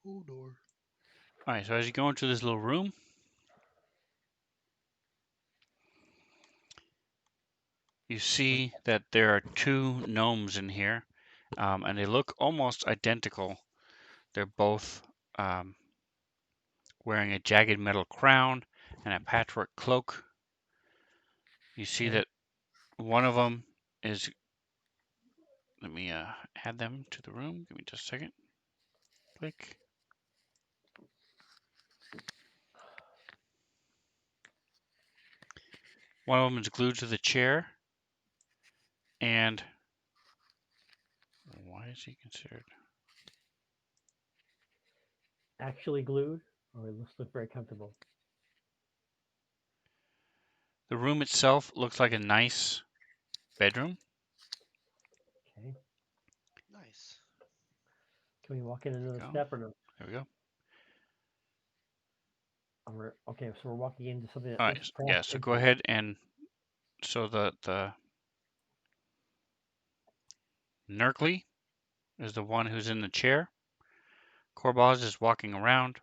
Hodor. All right, so as you go into this little room, you see that there are two gnomes in here, and they look almost identical. They're both um, wearing a jagged metal crown and a patchwork cloak. You see Okay. that one of them is. Let me add them to the room. Give me just a second. Click. One of them is glued to the chair, and why is he considered? Actually glued, or it looks look very comfortable. The room itself looks like a nice bedroom. Okay. Nice. Can we walk in another Go. step or no? There we go. Okay, so we're walking into something that All looks right. perhaps Yeah. So go empty. ahead and so the Nerkly is the one who's in the chair. Korbaz is walking around.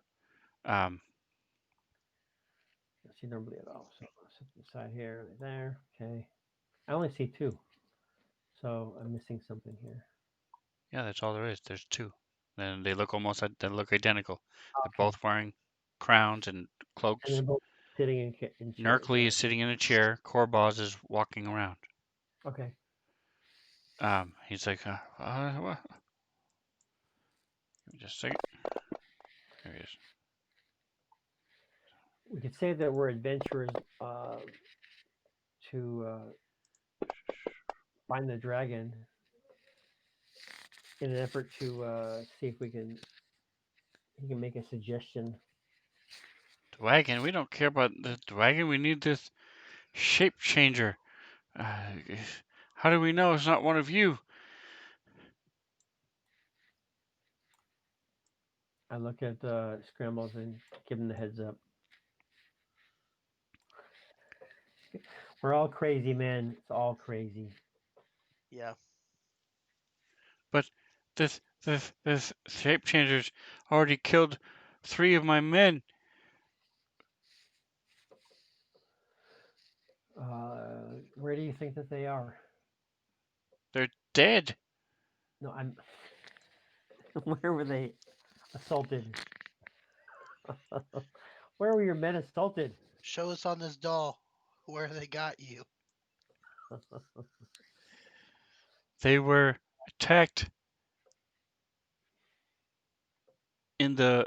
Um, I see normally at all. So I'll set the side here, right there. Okay. I only see two, so I'm missing something here. yeah, that's all there is. There's two. And they look almost they look identical. They're Okay. both wearing crowns and And they're cloaks. both sitting in chairs, Nerkly right? is sitting in a chair. Korbaz is walking around. Okay. He's like, what? Give me just a second. There he is. We could say that we're adventurers to find the dragon in an effort to see if he can make a suggestion. Dragon. We don't care about the dragon. We need this shape changer. Uh, how do we know it's not one of you? I look at Scrambles and give him the heads up. We're all crazy, man. It's all crazy. Yeah. But this shape changer's already killed 3 of my men. Where do you think that they are? They're dead. No, I'm. Where were they assaulted? Where were your men assaulted? Show us on this doll where they got you. They were attacked in the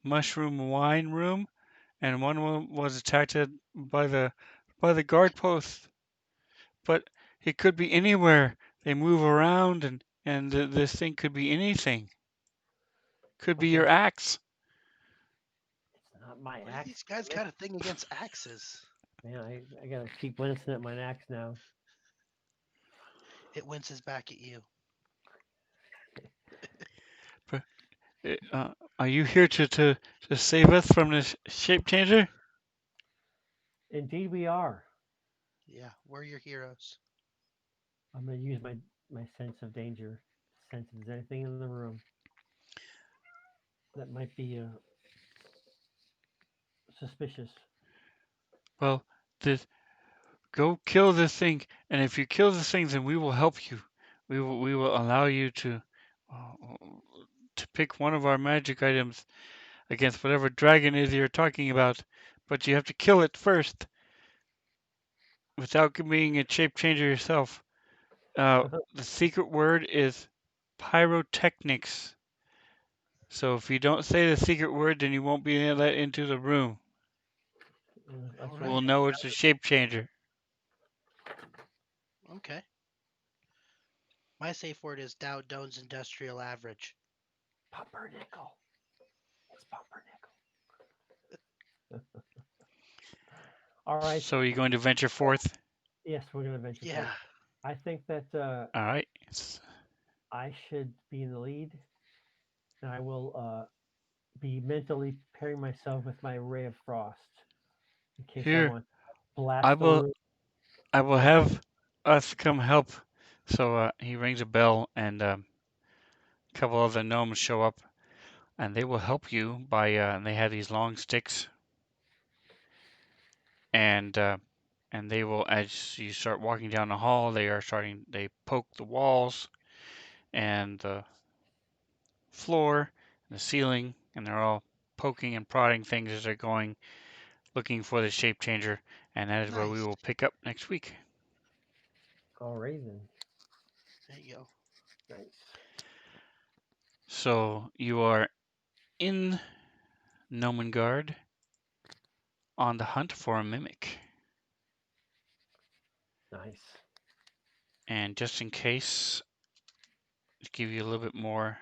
mushroom wine room, and one of them was attacked by the guard post. But it could be anywhere. They move around, and this thing could be anything. Could be Okay, your axe. it's not my What do axe. these guys got a thing against axes? Man, I gotta keep wincing at my axe now. It winces back at you. But, are you here to save us from this shape changer? Indeed, we are. Yeah, we're your heroes. I'm gonna use my sense of danger. Sense if there's anything in the room that might be suspicious. Well, this go kill this thing, and if you kill this thing, then we will help you. We will allow you uh, to pick one of our magic items against whatever dragon is you're talking about, but you have to kill it first without being a shape changer yourself. The secret word is pyrotechnics. So if you don't say the secret word, then you won't be let into the room. That's All right. We'll right. know it's a shape changer. Okay. My safe word is Dow Jones Industrial Average. Pumpernickel. It's pumpernickel. All right. So you're going to venture forth? Yes, we're gonna venture Yeah. forth. I think that All right. I should be in the lead, and I will be mentally preparing myself with my ray of frost in case I Here, want to blast I the will. room. I will have us come help. So he rings a bell, and a couple of the gnomes show up. and they will help you by and they have these long sticks, and they will, as you start walking down the hall, they poke the walls and the floor and the ceiling, and they're all poking and prodding things as they're going, looking for the shape changer, and that is where we Nice. will pick up next week. All raven. There you go. Nice. So you are in Nomengard on the hunt for a mimic. Nice. And just in case, to give you a little bit more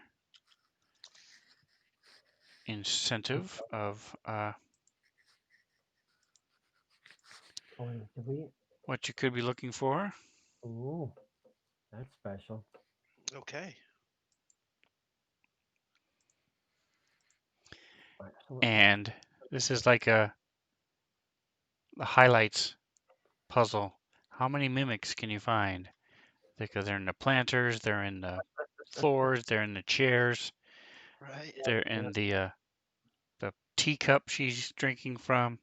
incentive of Oh, wait, did we? what you could be looking for. Ooh, that's special. Okay. All right, so And this is like the highlights puzzle. How many mimics can you find? Because they're in the planters, they're in the floors, they're in the chairs, Right. they're yeah, in the teacup she's drinking from.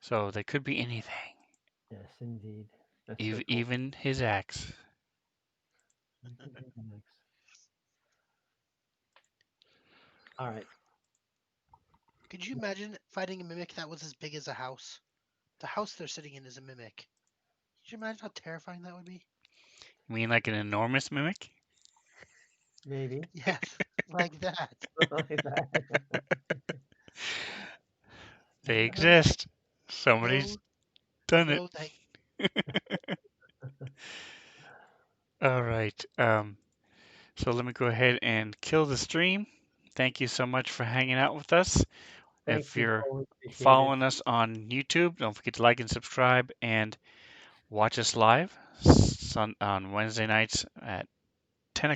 So they could be anything, yes, indeed. That's so cool. even his axe. All right. Could you imagine fighting a mimic that was as big as a house? The house they're sitting in is a mimic. Could you imagine how terrifying that would be? You mean like an enormous mimic? Maybe. Yes, like that. Like that. They No, exist. Somebody's no, done it. no, thank. All right. So let me go ahead and kill the stream. Thank you so much for hanging out with us. Thanks, If you're Nicole. Appreciate it. following us on YouTube, don't forget to like and subscribe and watch us live on Wednesday nights at 10